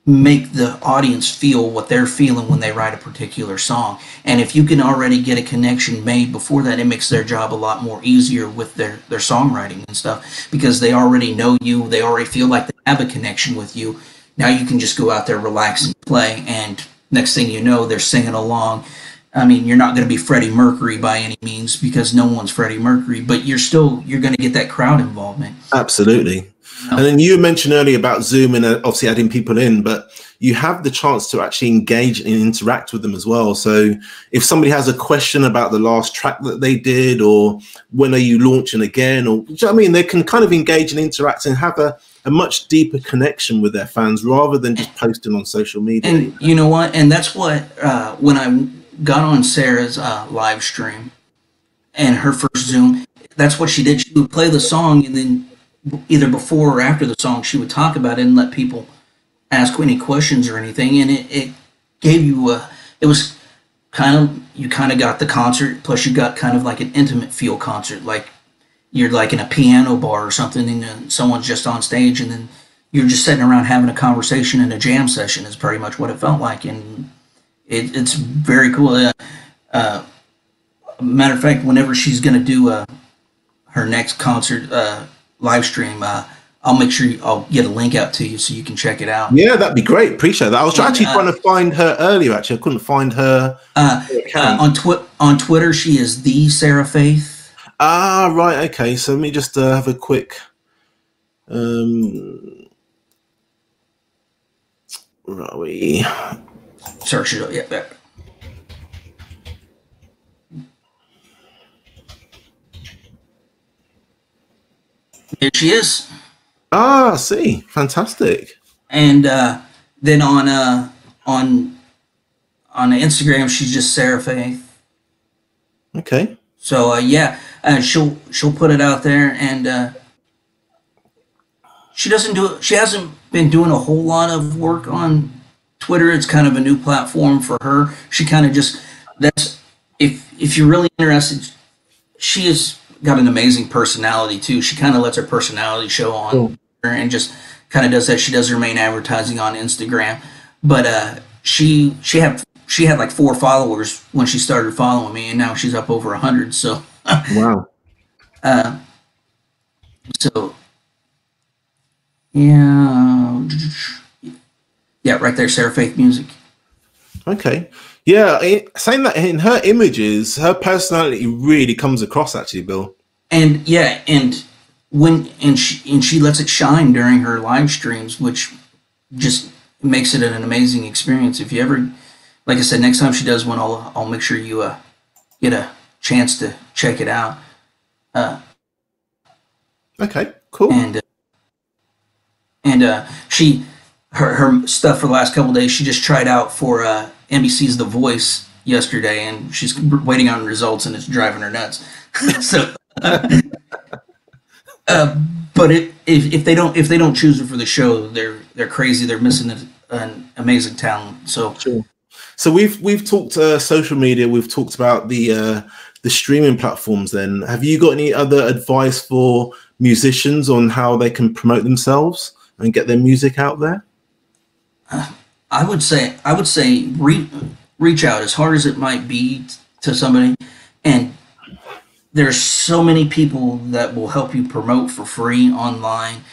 make the audience feel what they're feeling when they write a particular song. And if you can already get a connection made before that, it makes their job a lot more easier with their songwriting and stuff, because they already know you, they already feel like they have a connection with you. Now you can just go out there, relax, and play, and next thing you know, they're singing along. I mean, you're not going to be Freddie Mercury by any means, because no one's Freddie Mercury, but you're going to get that crowd involvement. Absolutely. And then you mentioned earlier about Zoom and obviously adding people in, but you have the chance to actually engage and interact with them as well. So if somebody has a question about the last track that they did, or when are you launching again, or they can kind of engage and interact and have a much deeper connection with their fans, rather than just posting on social media. And you know what? And that's what, when I got on Sarah's live stream and her first Zoom, that's what she did. She would play the song, and then either before or after the song, she would talk about it and let people ask any questions or anything. And it gave you it was you kind of got the concert, plus you got kind of like an intimate feel concert, like you're like in a piano bar or something, and someone's just on stage, and then you're just sitting around having a conversation in a jam session is pretty much what it felt like. And it's very cool. Matter of fact, whenever she's going to do her next concert live stream, I'll make sure I'll get a link out to you so you can check it out. Yeah, that'd be great. Appreciate that. I was actually trying to find her earlier. Actually, I couldn't find her on Twitter. She is the Sarah Faith. Ah, right. Okay. So let me just have a quick. Where are we? Search it up. Yeah. There she is. Ah, I see. Fantastic. And then on Instagram, she's just Sarah Faith. Okay. So she'll put it out there, and she hasn't been doing a whole lot of work on Twitter, it's kind of a new platform for her. She kind of just, that's, if you're really interested, she has got an amazing personality too. She kind of lets her personality show on and just kind of does that. She does her main advertising on Instagram, but she had like 4 followers when she started following me, and now she's up over 100. So wow. So yeah, right there, Sarah Faith Music. Okay. Yeah, saying that, in her images, her personality really comes across, actually, Bill. And yeah, and she lets it shine during her live streams, which just makes it an amazing experience. If you ever, like I said, next time she does one, I'll make sure you get a chance to check it out. Okay, cool. And she her stuff for the last couple of days, she just tried out for NBC's The Voice yesterday, and she's waiting on results, and it's driving her nuts. So, but if they don't choose her for the show, they're crazy. They're missing an amazing talent. So, sure. So we've talked social media. We've talked about the streaming platforms. Then, have you got any other advice for musicians on how they can promote themselves and get their music out there? I would say reach out, as hard as it might be, to somebody, and there's so many people that will help you promote for free online.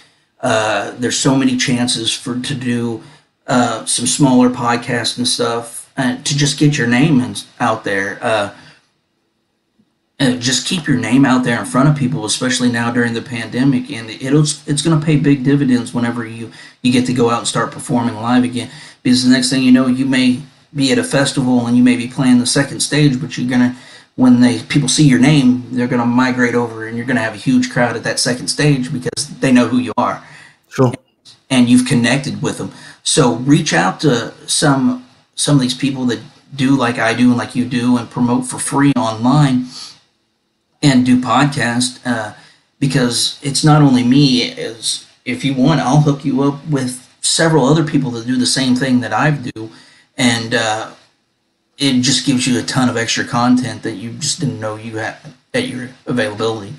There's so many chances to do some smaller podcasts and stuff, and to just get your name out there. And just keep your name out there in front of people, especially now during the pandemic, and it's going to pay big dividends whenever you get to go out and start performing live again. Because the next thing you know, you may be at a festival and you may be playing the second stage, but you're gonna, when people see your name, they're gonna migrate over, and you're gonna have a huge crowd at that second stage because they know who you are. Sure. And you've connected with them. So reach out to some of these people that do like I do and like you do, and promote for free online. And do podcast, because it's not only me. As if you want, I'll hook you up with several other people that do the same thing that I do, and it just gives you a ton of extra content that you just didn't know you had at your availability.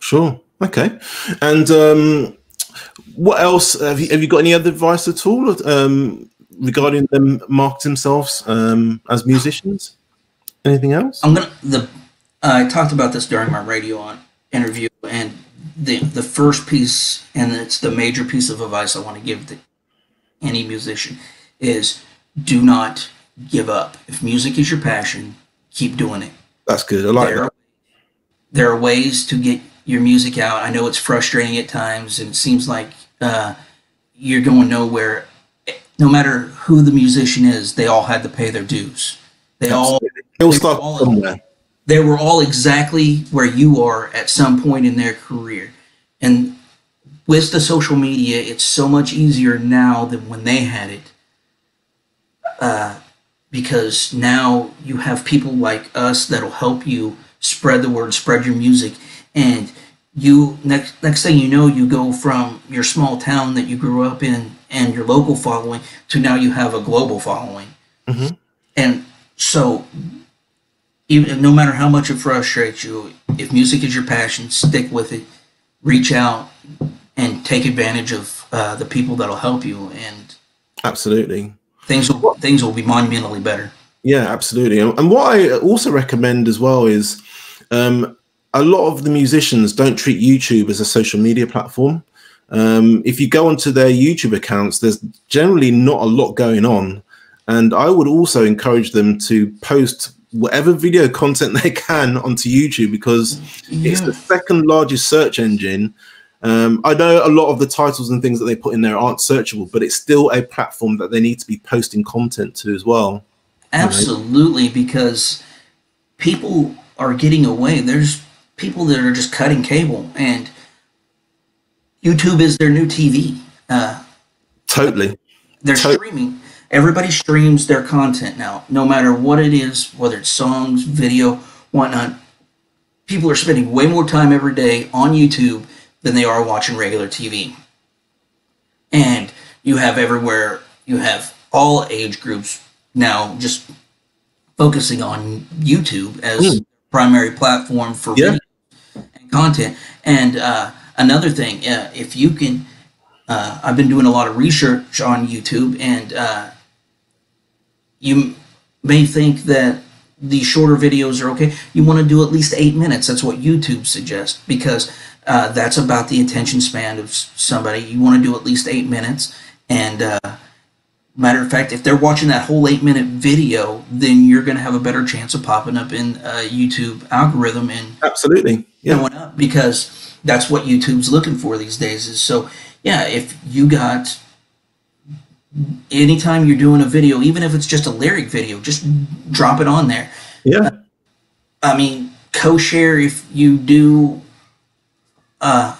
Sure. Okay. And what else have you got? Any other advice at all regarding them marketing themselves as musicians? Anything else? I talked about this during my radio interview, and the first piece, and it's the major piece of advice I want to give to any musician, is do not give up. If music is your passion, keep doing it. That's good. I like that. There are ways to get your music out. I know it's frustrating at times, and it seems like you're going nowhere. No matter who the musician is, they all had to pay their dues. They all start somewhere. They were all exactly where you are at some point in their career. And with the social media, it's so much easier now than when they had it. Because now you have people like us that'll help you spread the word, spread your music. And you next thing you know, you go from your small town that you grew up in and your local following to now you have a global following. Mm-hmm. And so, even no matter how much it frustrates you, if music is your passion, stick with it. Reach out and take advantage of the people that'll help you, and absolutely, things will be monumentally better. Yeah, absolutely. And what I also recommend as well is a lot of the musicians don't treat YouTube as a social media platform. If you go onto their YouTube accounts, there's generally not a lot going on. And I would also encourage them to post whatever video content they can onto YouTube, because it's the second largest search engine. I know a lot of the titles and things that they put in there aren't searchable, but it's still a platform that they need to be posting content to as well. Absolutely, because people are getting away. There's people that are just cutting cable, and YouTube is their new TV. Totally. They're streaming. Everybody streams their content now, no matter what it is, whether it's songs, video, whatnot. People are spending way more time every day on YouTube than they are watching regular TV. And you have everywhere, you have all age groups now just focusing on YouTube as primary platform for video and content. And another thing, if you can, I've been doing a lot of research on YouTube, and you may think that the shorter videos are okay. You want to do at least 8 minutes. That's what YouTube suggests, because that's about the attention span of somebody. You want to do at least 8 minutes. And matter of fact, if they're watching that whole 8-minute video, then you're going to have a better chance of popping up in YouTube algorithm and absolutely going up, because that's what YouTube's looking for these days. Is so yeah, if you got, anytime you're doing a video, even if it's just a lyric video, just drop it on there. Yeah. I mean, co-share if you do a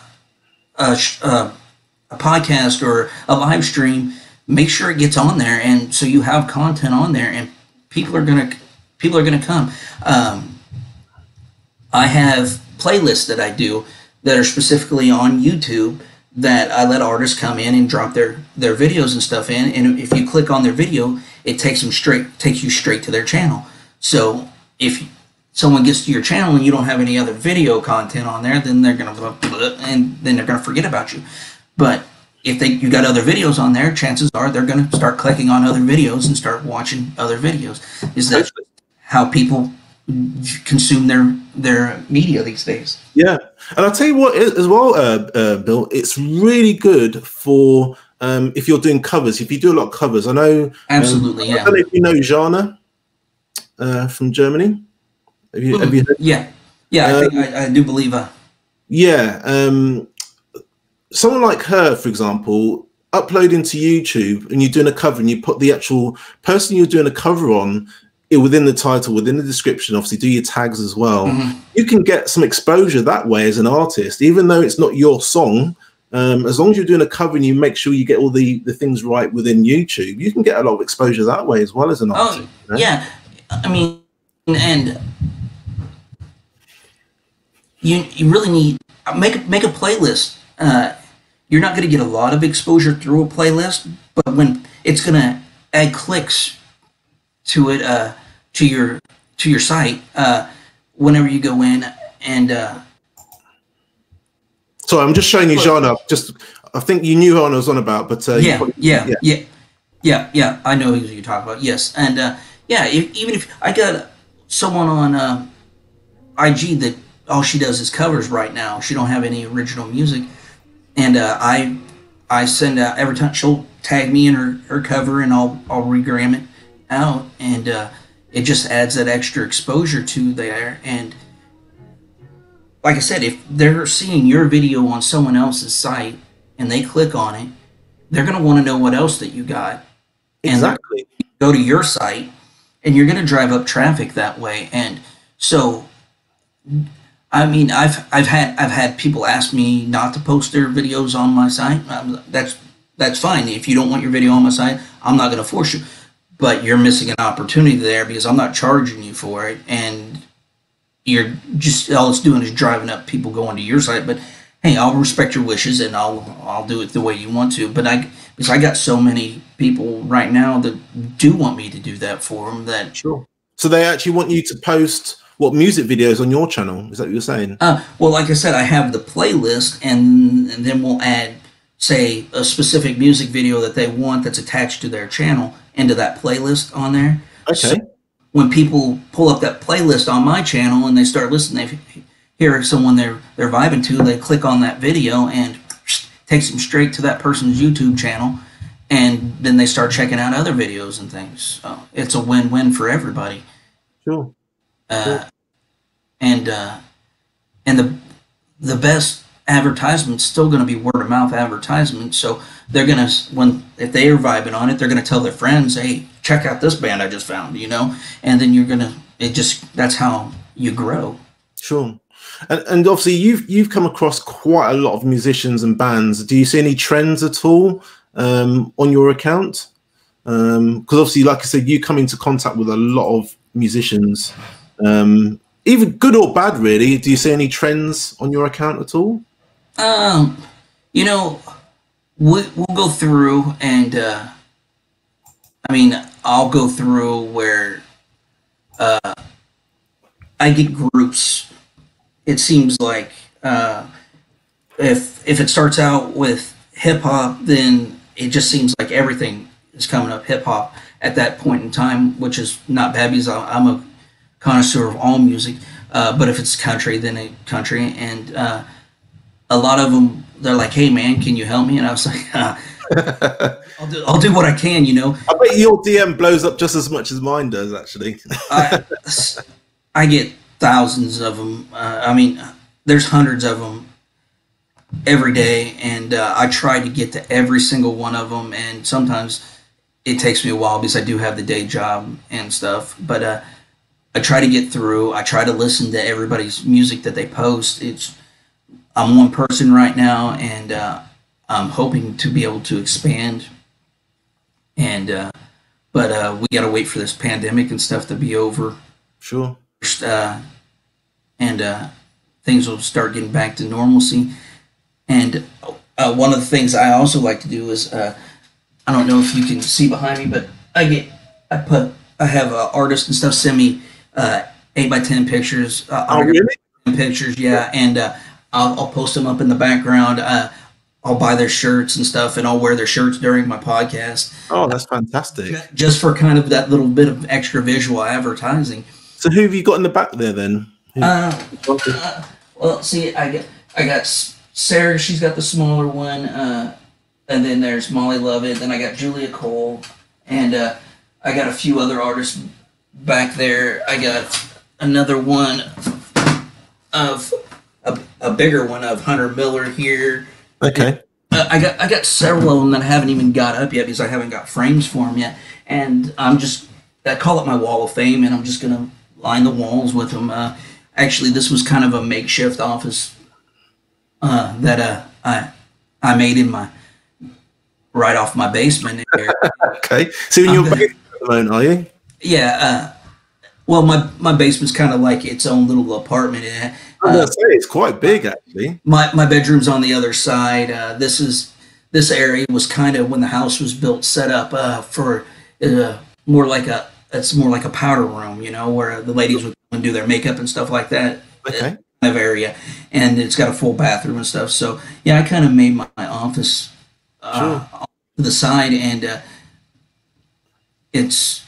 podcast or a live stream. Make sure it gets on there, and so you have content on there, and people are gonna come. I have playlists that I do that are specifically on YouTube, that I let artists come in and drop their videos and stuff in, and if you click on their video, it takes you straight to their channel. So if someone gets to your channel and you don't have any other video content on there, then they're gonna forget about you. But if you got other videos on there, chances are they're gonna start clicking on other videos and start watching other videos. Is that how people consume their media these days? Yeah, and I'll tell you what as well, Bill, it's really good for if you're doing covers. If you do a lot of covers, I know. Absolutely, I don't know if you know Jana from Germany. Have you heard? Yeah, I do believe. Yeah, someone like her, for example, uploading to YouTube, and you're doing a cover, and you put the actual person you're doing a cover on within the title, within the description. Obviously, do your tags as well. You can get some exposure that way as an artist, even though it's not your song. As long as you're doing a cover and you make sure you get all the things right within YouTube, you can get a lot of exposure that way as well as an artist. Oh, yeah. I mean, and you really need make a playlist. You're not going to get a lot of exposure through a playlist, but when it's going to add clicks to it, to your site, whenever you go in and. So I'm just showing you Jana. I think you knew who I was on about, but yeah, I know who you're talking about. Yes, and even if I got someone on IG that all she does is covers right now, she don't have any original music, and I send out every time she'll tag me in her cover, and I'll regram it out, and it just adds that extra exposure to there. And like I said, if they're seeing your video on someone else's site and they click on it, they're going to want to know what else that you got. Exactly. And go to your site, and you're going to drive up traffic that way. And so, I mean, I've had people ask me not to post their videos on my site. That's fine. If you don't want your video on my site, I'm not going to force you. But you're missing an opportunity there, because I'm not charging you for it, and you're just, all it's doing is driving up people going to your site. But hey, I'll respect your wishes, and I'll do it the way you want to. But because I got so many people right now that do want me to do that for them. That sure. So they actually want you to post what music videos on your channel? Is that what you're saying? Well, like I said, I have the playlist, and then we'll add, say, a specific music video that they want that's attached to their channel into that playlist on there. Okay. So when people pull up that playlist on my channel and they start listening, they hear someone they're vibing to, they click on that video and takes them straight to that person's YouTube channel, and then they start checking out other videos and things. So it's a win-win for everybody. Sure. And the best advertisement's still going to be word of mouth advertisement. So they're going to, if they are vibing on it, they're going to tell their friends, hey, check out this band I just found, and then you're going to, that's how you grow. Sure. And obviously you've come across quite a lot of musicians and bands. Do you see any trends at all on your account? Because obviously, like I said, you come into contact with a lot of musicians, even good or bad, really. Do you see any trends on your account at all? We'll go through, and I mean, I'll go through where I get groups. It seems like if it starts out with hip hop, then it just seems like everything is coming up hip hop at that point in time, which is not bad because I'm a connoisseur of all music. But if it's country, then it country, and a lot of them they're like, "Hey man, can you help me?" And I was like, I'll do what I can, you know." I bet your DM blows up just as much as mine does, actually. I get thousands of them. I mean, there's hundreds of them every day, and I try to get to every single one of them. And sometimes it takes me a while because I do have the day job and stuff. But I try to get through. I try to listen to everybody's music that they post. I'm one person right now, and I'm hoping to be able to expand. And but we got to wait for this pandemic and stuff to be over. Sure. And things will start getting back to normalcy. And one of the things I also like to do is I don't know if you can see behind me, but I have artists and stuff send me 8x10 pictures. Oh, really? Pictures, yeah, and I'll post them up in the background. I'll buy their shirts and stuff, and I'll wear their shirts during my podcast. Oh, that's fantastic. Just for kind of that little bit of extra visual advertising. So who have you got in the back there then? Well, see, I got Sarah. She's got the smaller one, and then there's Molly Lovett. Then I got Julia Cole, and I got a few other artists back there. I got another one of a bigger one of Hunter Miller here. Okay. I got several of them that I haven't even got up yet because I haven't got frames for them yet, and I call it my wall of fame, and I'm just gonna line the walls with them. Actually, this was kind of a makeshift office that I made in right off my basement here. Okay, so in your basement at the moment, are you? Yeah. Well, my basement's kind of like its own little apartment. I was gonna say it's quite big, actually. My bedroom's on the other side. This area was kind of, when the house was built, set up for more like a powder room, you know, where the ladies would come and do their makeup and stuff like that. Okay. Kind of area, and it's got a full bathroom and stuff. So yeah, I kind of made my office to the side, and it's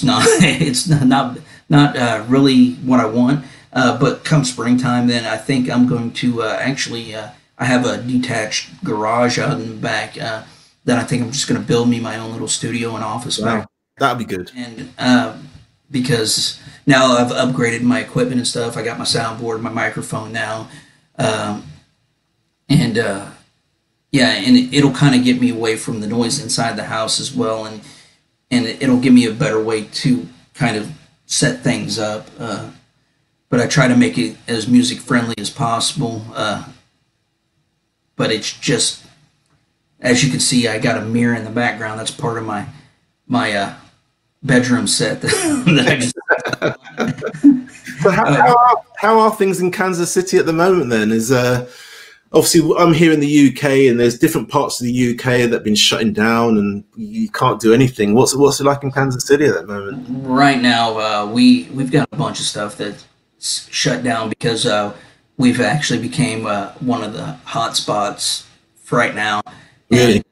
not not really what I want. But come springtime, then I think I'm going to actually. I have a detached garage out in the back. Then I think I'm just going to build me my own little studio and office back. That'd be good. And because now I've upgraded my equipment and stuff. I got my soundboard, my microphone now, and it'll kind of get me away from the noise inside the house as well, and it'll give me a better way to kind of set things up. But I try to make it as music friendly as possible. But it's just, as you can see, I got a mirror in the background. That's part of my bedroom set. That I just So how are things in Kansas City at the moment then? Is obviously I'm here in the UK, and there's different parts of the UK that have been shutting down, and you can't do anything. What's it like in Kansas City at the moment? Right now, we've got a bunch of stuff that's shut down because we've actually became one of the hot spots for right now. Really? And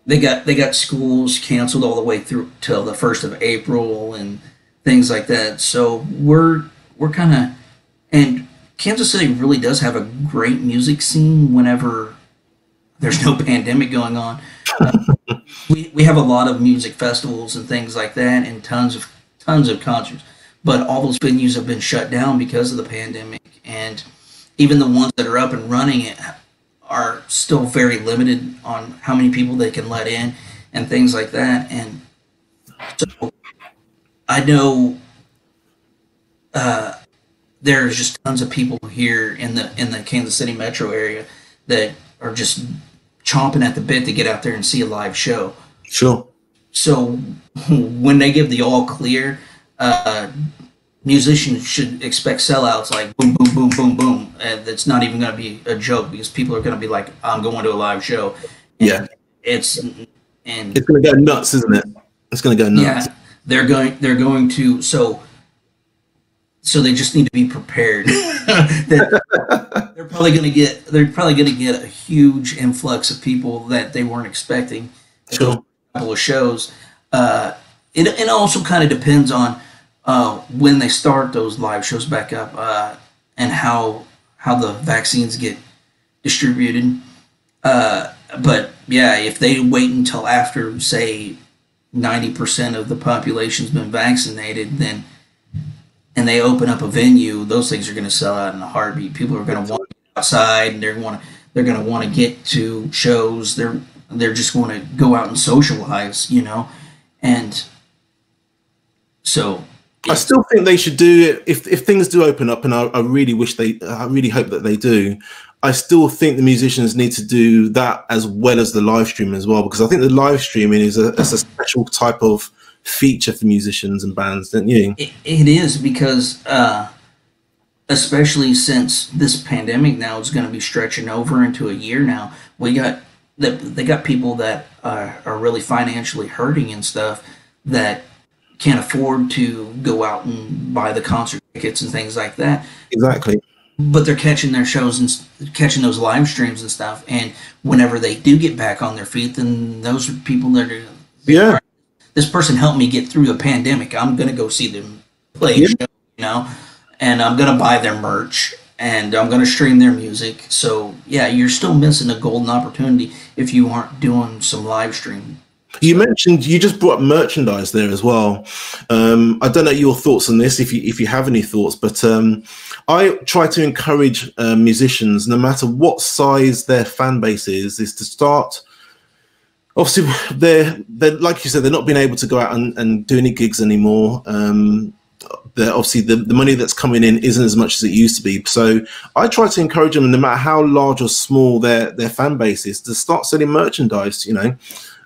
they got schools canceled all the way through till the 1st of April and things like that. So we're kind of, and Kansas City really does have a great music scene whenever there's no pandemic going on. We have a lot of music festivals and things like that, and tons of concerts. But all those venues have been shut down because of the pandemic, and even the ones that are up and running are still very limited on how many people they can let in and things like that. And so I know there's just tons of people here in the Kansas City metro area that are just chomping at the bit to get out there and see a live show. Sure. So when they give the all clear, musicians should expect sellouts like boom, boom, boom, boom, boom. And it's not even going to be a joke because people are going to be like, I'm going to a live show. And yeah. It's going to go nuts, isn't it? It's going to go nuts. Yeah, they're going to so they just need to be prepared. They're probably going to get a huge influx of people that they weren't expecting at those Sure. couple of shows. It also kind of depends on when they start those live shows back up, and how the vaccines get distributed. But yeah, if they wait until after, say, 90% of the population's been vaccinated, then and they open up a venue, those things are going to sell out in a heartbeat. People are going to want to get outside, and they're going to want to get to shows. They're just going to go out and socialize, and so. I still think they should do it if things do open up, and I really hope that they do. I still think the musicians need to do that as well as the live stream as well, because I think the live streaming is a special type of feature for musicians and bands, don't you? It is, because especially since this pandemic now is going to be stretching over into a year now, they got people that are really financially hurting and stuff that can't afford to go out and buy the concert tickets and things like that. Exactly. But they're catching their shows and catching those live streams and stuff. And whenever they do get back on their feet, then those are people that are, Yeah. this person helped me get through the pandemic. I'm going to go see them play a show, and I'm going to buy their merch, and I'm going to stream their music. So, yeah, you're still missing a golden opportunity if you aren't doing some live stream. You just brought up merchandise there as well. I don't know your thoughts on this, if you have any thoughts, but I try to encourage musicians, no matter what size their fan base is to start. Obviously, they're like you said, they're not being able to go out and do any gigs anymore. Obviously the money that's coming in isn't as much as it used to be. So I try to encourage them, no matter how large or small their fan base is, to start selling merchandise.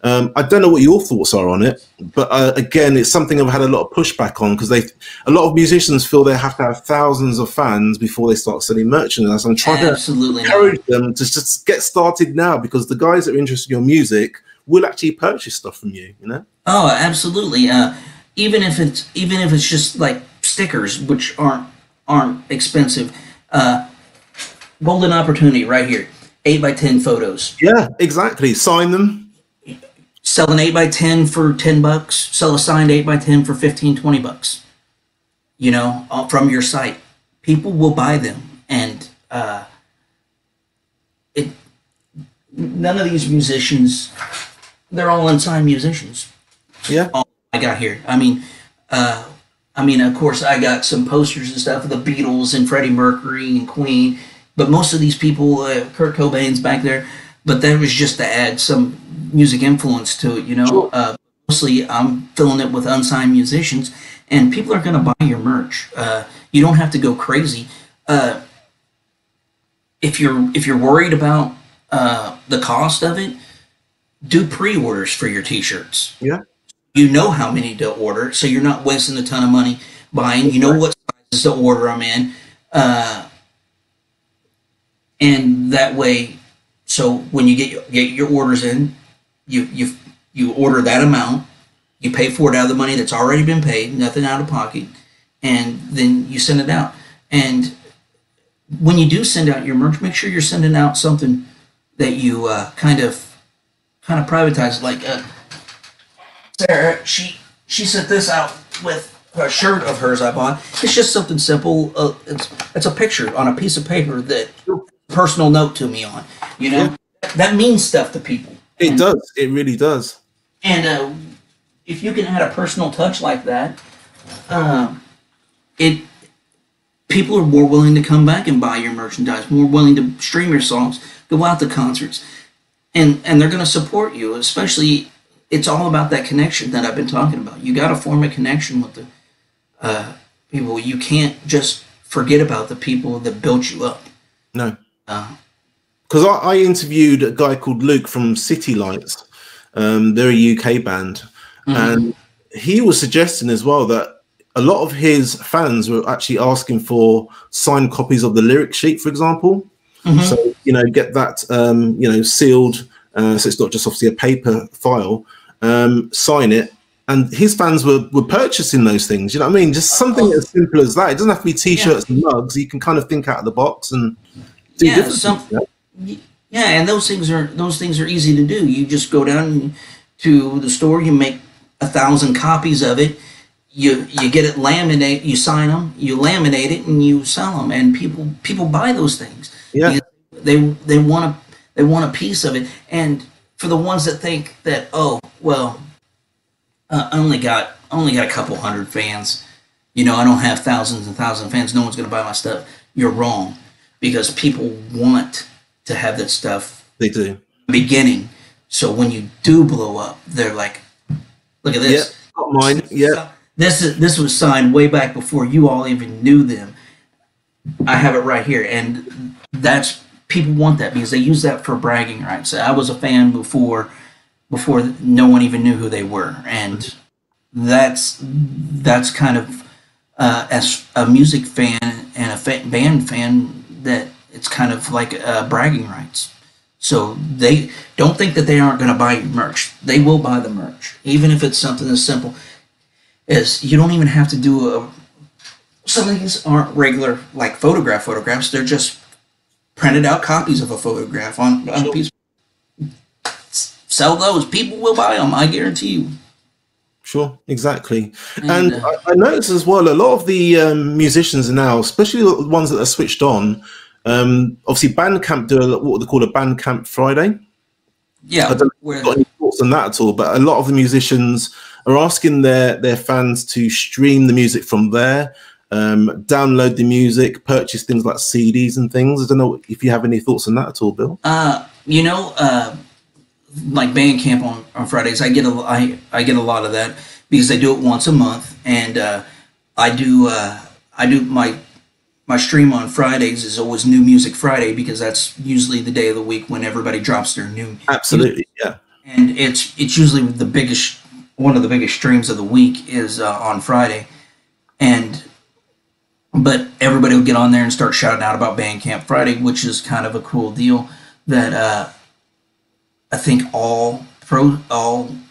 I don't know what your thoughts are on it, but again, it's something I've had a lot of pushback on, because a lot of musicians feel they have to have thousands of fans before they start selling merchandise. I'm trying to encourage them to just get started now, because the guys that are interested in your music will actually purchase stuff from you. Oh, absolutely. Even if it's just like stickers, which aren't expensive. Golden opportunity right here. 8x10 photos. Yeah, exactly. Sign them. Sell an 8x10 for $10. Sell a signed 8x10 for $15-20. From your site, people will buy them, and none of these musicians, they're all unsigned musicians. Yeah. All I got here. I mean, of course, I got some posters and stuff of the Beatles and Freddie Mercury and Queen, but most of these people, Kurt Cobain's back there, but that was just to add some music influence to it, Sure. Mostly I'm filling it with unsigned musicians, and people are going to buy your merch. You don't have to go crazy. If you're worried about the cost of it, do pre-orders for your t-shirts. Yeah. You know how many to order, so you're not wasting a ton of money buying. You know what sizes to order them in, and that way, so when you get your orders in, you order that amount, you pay for it out of the money that's already been paid, nothing out of pocket, and then you send it out. And when you do send out your merch, make sure you're sending out something that you kind of privatize. Like Sarah, she sent this out with a shirt of hers I bought. It's just something simple. It's a picture on a piece of paper that personal note to me on. That means stuff to people. It does. It really does. And if you can add a personal touch like that, people are more willing to come back and buy your merchandise, more willing to stream your songs, go out to concerts, and they're going to support you. Especially, it's all about that connection that I've been talking about. You got to form a connection with the people. You can't just forget about the people that built you up. No. Because I interviewed a guy called Luke from City Lights. They're a UK band. Mm-hmm. And he was suggesting as well that a lot of his fans were actually asking for signed copies of the lyric sheet, for example. Mm-hmm. So, get that, sealed. So it's not just obviously a paper file. Sign it and his fans were purchasing those things. You know what I mean? Just something as simple as that. It doesn't have to be T-shirts and mugs. You can kind of think out of the box and do different things. You know? Yeah, and those things are easy to do. You just go down to the store, you make 1,000 copies of it, you get it laminated, you sign them, you laminate it, and you sell them, and people buy those things. Yeah, they want a piece of it. And for the ones that think that, oh well, I only got a couple hundred fans, I don't have thousands and thousands of fans, no one's going to buy my stuff. You're wrong, because people want to have that stuff. They do. Beginning. So when you do blow up, they're like, look at this. Yeah, got mine. Yeah. This was signed way back before you all even knew them. I have it right here. And that's, people want that because they use that for bragging rights. I was a fan before no one even knew who they were. And that's kind of, as a music fan and a band fan, that it's kind of like bragging rights. So they don't think that they aren't going to buy your merch. They will buy the merch, even if it's something as simple as you don't even have to do some of these aren't regular like photographs. They're just printed out copies of a photograph on a piece. Sell those. People will buy them. I guarantee you. Sure, exactly. And I noticed as well, a lot of the musicians now, especially the ones that are switched on, obviously Bandcamp do what they call a Bandcamp Friday. Yeah. I don't know if you've got any thoughts on that at all, but a lot of the musicians are asking their fans to stream the music from there, download the music, purchase things like CDs and things. I don't know if you have any thoughts on that at all, Bill. Like Bandcamp on Fridays, I get a lot of that because they do it once a month, and I do my stream on Fridays is always New Music Friday because that's usually the day of the week when everybody drops their new. Absolutely, music. Yeah. And it's usually one of the biggest streams of the week is on Friday, but everybody will get on there and start shouting out about Bandcamp Friday, which is kind of a cool deal that I think all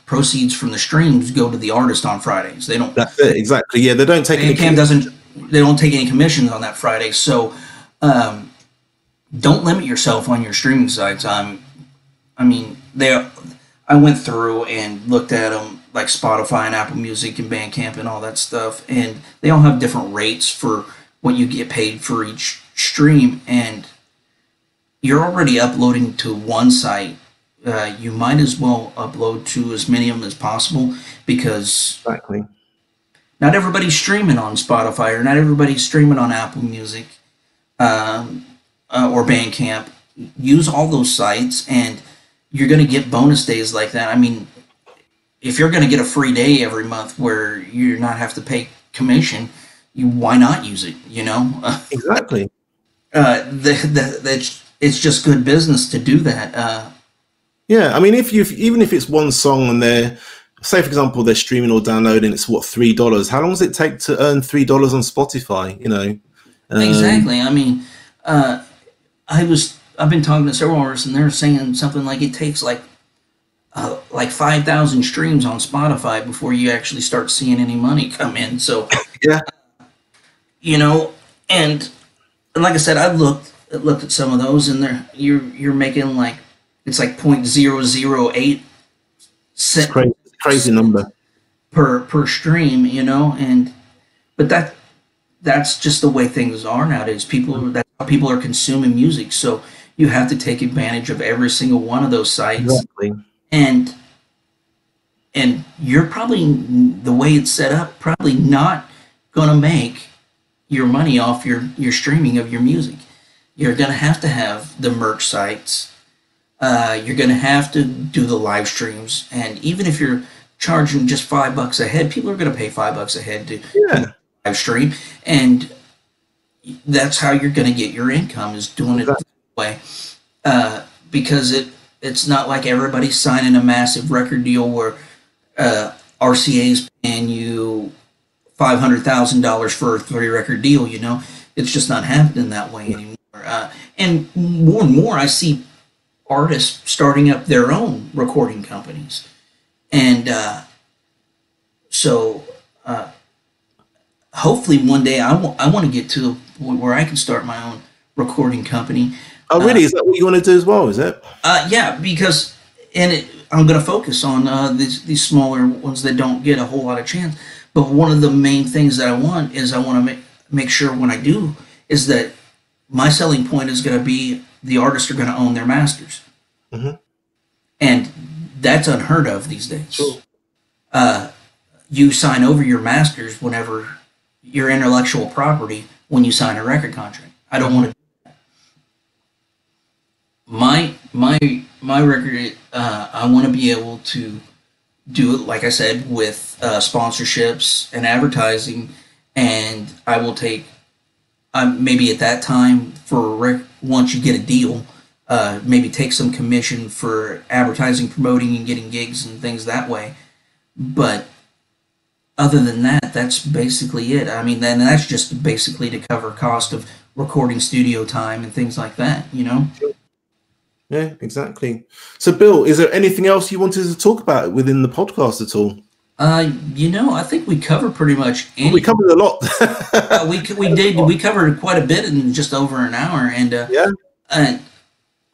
proceeds from the streams go to the artist on Fridays. They don't. That's it, exactly. Yeah, they don't take Bandcamp they don't take any commissions on that Friday. So don't limit yourself on your streaming sites. I went through and looked at them like Spotify and Apple Music and Bandcamp and all that stuff, and they all have different rates for what you get paid for each stream. And you're already uploading to one site. You might as well upload to as many of them as possible because exactly. Not everybody's streaming on Spotify or not everybody's streaming on Apple Music or Bandcamp. Use all those sites and you're going to get bonus days like that. I mean, if you're going to get a free day every month where you're not have to pay commission, why not use it, Exactly. It's just good business to do that. Yeah, I mean, even if it's one song and they're, say for example, they're streaming or downloading, it's what, $3. How long does it take to earn $3 on Spotify? Exactly. I mean, I've been talking to several artists and they're saying something like it takes like 5,000 streams on Spotify before you actually start seeing any money come in. So yeah, and like I said, I looked at some of those and you're making like. It's like 0.008 cent. Crazy number per stream, but that's just the way things are nowadays. That's how people are consuming music. So you have to take advantage of every single one of those sites. Exactly. And you're probably, the way it's set up, probably not going to make your money off your streaming of your music. You're going to have the merch sites. You're going to have to do the live streams, and even if you're charging just $5 a head, people are going to pay $5 a head to live stream, and that's how you're going to get your income is doing it that way. Because it's not like everybody's signing a massive record deal where RCA's paying you $500,000 for a 3-record deal. It's just not happening that way anymore. And more, I see artists starting up their own recording companies, and So hopefully one day I want to get to a point where I can start my own recording company. Oh, really? Is that what you want to do as well? Is it? Yeah, because I'm going to focus on these smaller ones that don't get a whole lot of chance. But one of the main things that I want is I want to make sure when I do is that my selling point is going to be the artists are going to own their masters, and that's unheard of these days. Sure. You sign over your masters whenever your intellectual property when you sign a record contract. I don't want to do that. My record. I want to be able to do it, like I said, with sponsorships and advertising, and I will take maybe at that time once you get a deal, maybe take some commission for advertising, promoting, and getting gigs and things that way. But other than that, that's basically it. I mean, then that's just basically to cover cost of recording studio time and things like that, you know? Yeah, exactly. So, Bill, is there anything else you wanted to talk about within the podcast at all? I think we covered pretty much anything. We covered a lot. We covered quite a bit in just over an hour, and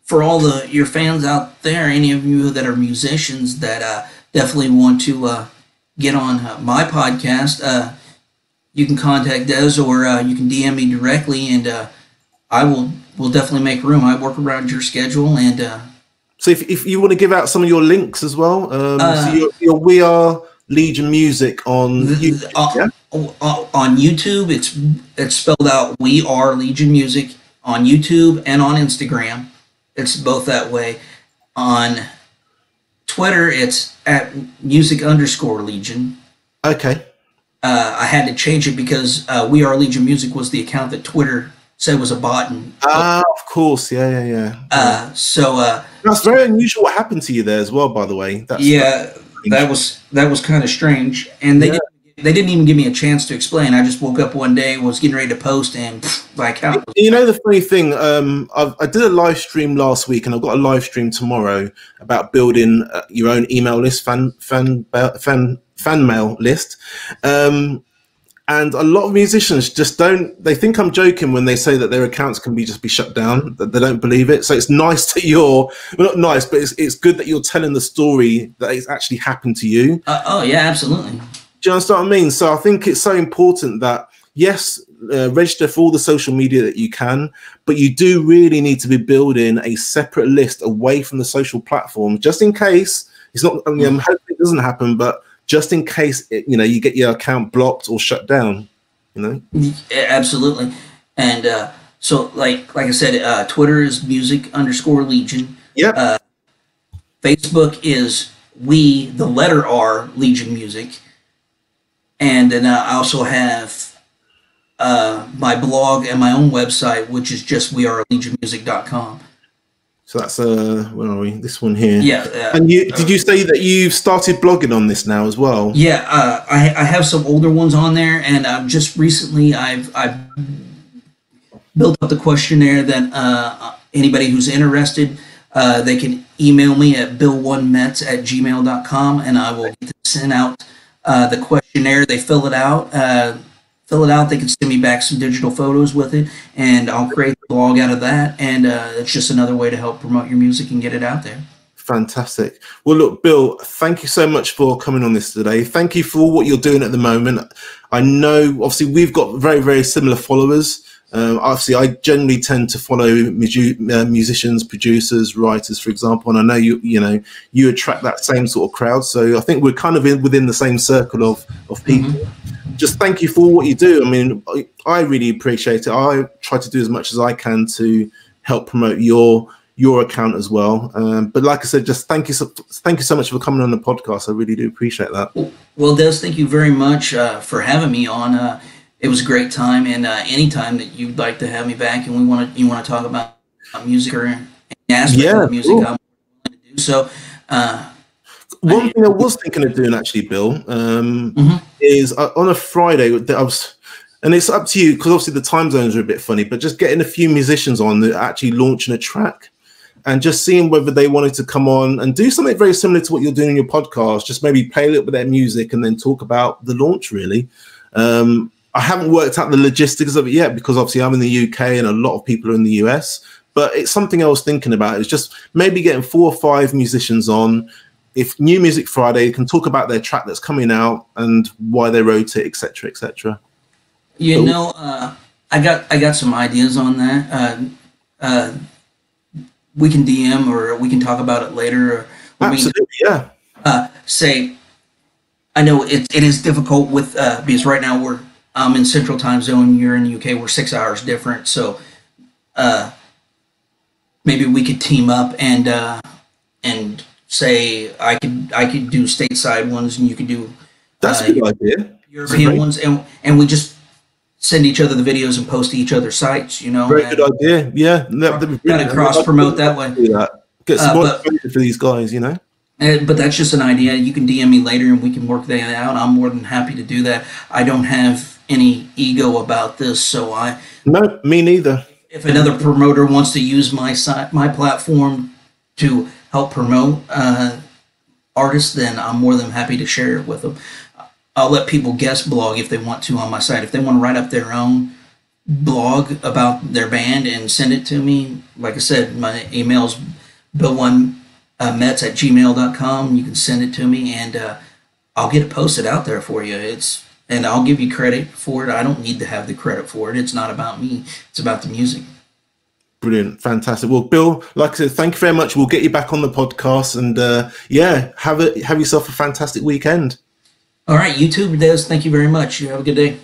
for all your fans out there, any of you that are musicians that definitely want to get on my podcast, you can contact us or you can DM me directly, and we'll definitely make room. I work around your schedule, and so if you want to give out some of your links as well, so your We Are Legion Music on YouTube. On YouTube, it's spelled out We Are Legion Music on YouTube and on Instagram. It's both that way. On Twitter, it's at music_Legion. Okay. I had to change it because We Are Legion Music was the account that Twitter said was a bot. Of course, yeah. So that's very unusual. What happened to you there as well, by the way? That was kind of strange, and they didn't even give me a chance to explain. I just woke up one day, was getting ready to post, and like how. You know the funny thing, I did a live stream last week, and I've got a live stream tomorrow about building your own email list, fan mail list. And a lot of musicians just they think I'm joking when they say that their accounts can be shut down, that they don't believe it. So it's nice that not nice, but it's good that you're telling the story that it's actually happened to you. Oh yeah, absolutely. Do you understand what I mean? So I think it's so important that, yes, register for all the social media that you can, but you do really need to be building a separate list away from the social platform, just in case it's not, I'm hoping it doesn't happen, but just in case, you get your account blocked or shut down, Absolutely. And so like I said, Twitter is music_Legion. Yeah. Facebook is the letter R, Legion Music. And then I also have my blog and my own website, which is just WeAreLegionMusic.com. So that's where are we? This one here. Yeah. And did you say that you've started blogging on this now as well? Yeah, I have some older ones on there, and just recently I've built up the questionnaire that anybody who's interested, they can email me at bill1metz@gmail.com, and I will send out the questionnaire. They fill it out. They can send me back some digital photos with it, and I'll create a blog out of that. And it's just another way to help promote your music and get it out there. Fantastic. Well, look, Bill, thank you so much for coming on this today. Thank you for what you're doing at the moment. I know, obviously, we've got very, very similar followers. Obviously, I generally tend to follow musicians, producers, writers, for example, and I know you attract that same sort of crowd. So I think we're kind of within the same circle of people. Just thank you for what you do. I mean, I really appreciate it. I try to do as much as I can to help promote your account as well. But like I said, just thank you so much for coming on the podcast. I really do appreciate that. Well, Des, thank you very much for having me on. It was a great time, and anytime that you'd like to have me back, and you want to talk about music or any aspect of music, cool. I'm willing to do so. One thing I was thinking of doing, actually, Bill, is on a Friday that and it's up to you because obviously the time zones are a bit funny, but just getting a few musicians on that are actually launching a track. and just seeing whether they wanted to come on and do something very similar to what you're doing in your podcast, just maybe play a little bit of their music and then talk about the launch, really. I haven't worked out the logistics of it yet because obviously I'm in the UK and a lot of people are in the US, but it's something I was thinking about. It's just maybe getting 4 or 5 musicians on. If New Music Friday can talk about their track that's coming out and why they wrote it, etc., etc. You know, I got some ideas on that. We can DM or we can talk about it later. Or absolutely, yeah. Say, I know it is difficult with because right now I'm in Central Time Zone. You're in the UK. We're 6 hours different, so maybe we could team up and say I could do stateside ones and you could do that's a good idea. European ones, and we just send each other the videos and post to each other's sites. You know, very good idea. Yeah, kind of cross promote that way. Do that. Get some more exposure for these guys, you know. But that's just an idea. You can DM me later and we can work that out. I'm more than happy to do that. I don't have any ego about this, so no, me neither. If another promoter wants to use my site, my platform to help promote artists, then I'm more than happy to share it with them. I'll let people guest blog if they want to on my site. If they want to write up their own blog about their band and send it to me, like I said, my email's Metz@gmail.com. You can send it to me, and I'll get it posted out there for you. And I'll give you credit for it. I don't need to have the credit for it. It's not about me. It's about the music. Brilliant. Fantastic. Well, Bill, like I said, thank you very much. We'll get you back on the podcast, and have yourself a fantastic weekend. All right, you too, Des. Thank you very much. You have a good day.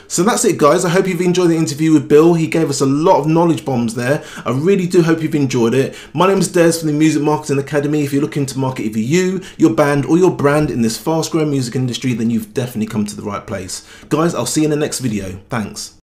So that's it, guys. I hope you've enjoyed the interview with Bill. He gave us a lot of knowledge bombs there. I really do hope you've enjoyed it. My name is Des from the Music Marketing Academy. If you're looking to market either you, your band, or your brand in this fast-growing music industry, then you've definitely come to the right place. Guys, I'll see you in the next video. Thanks.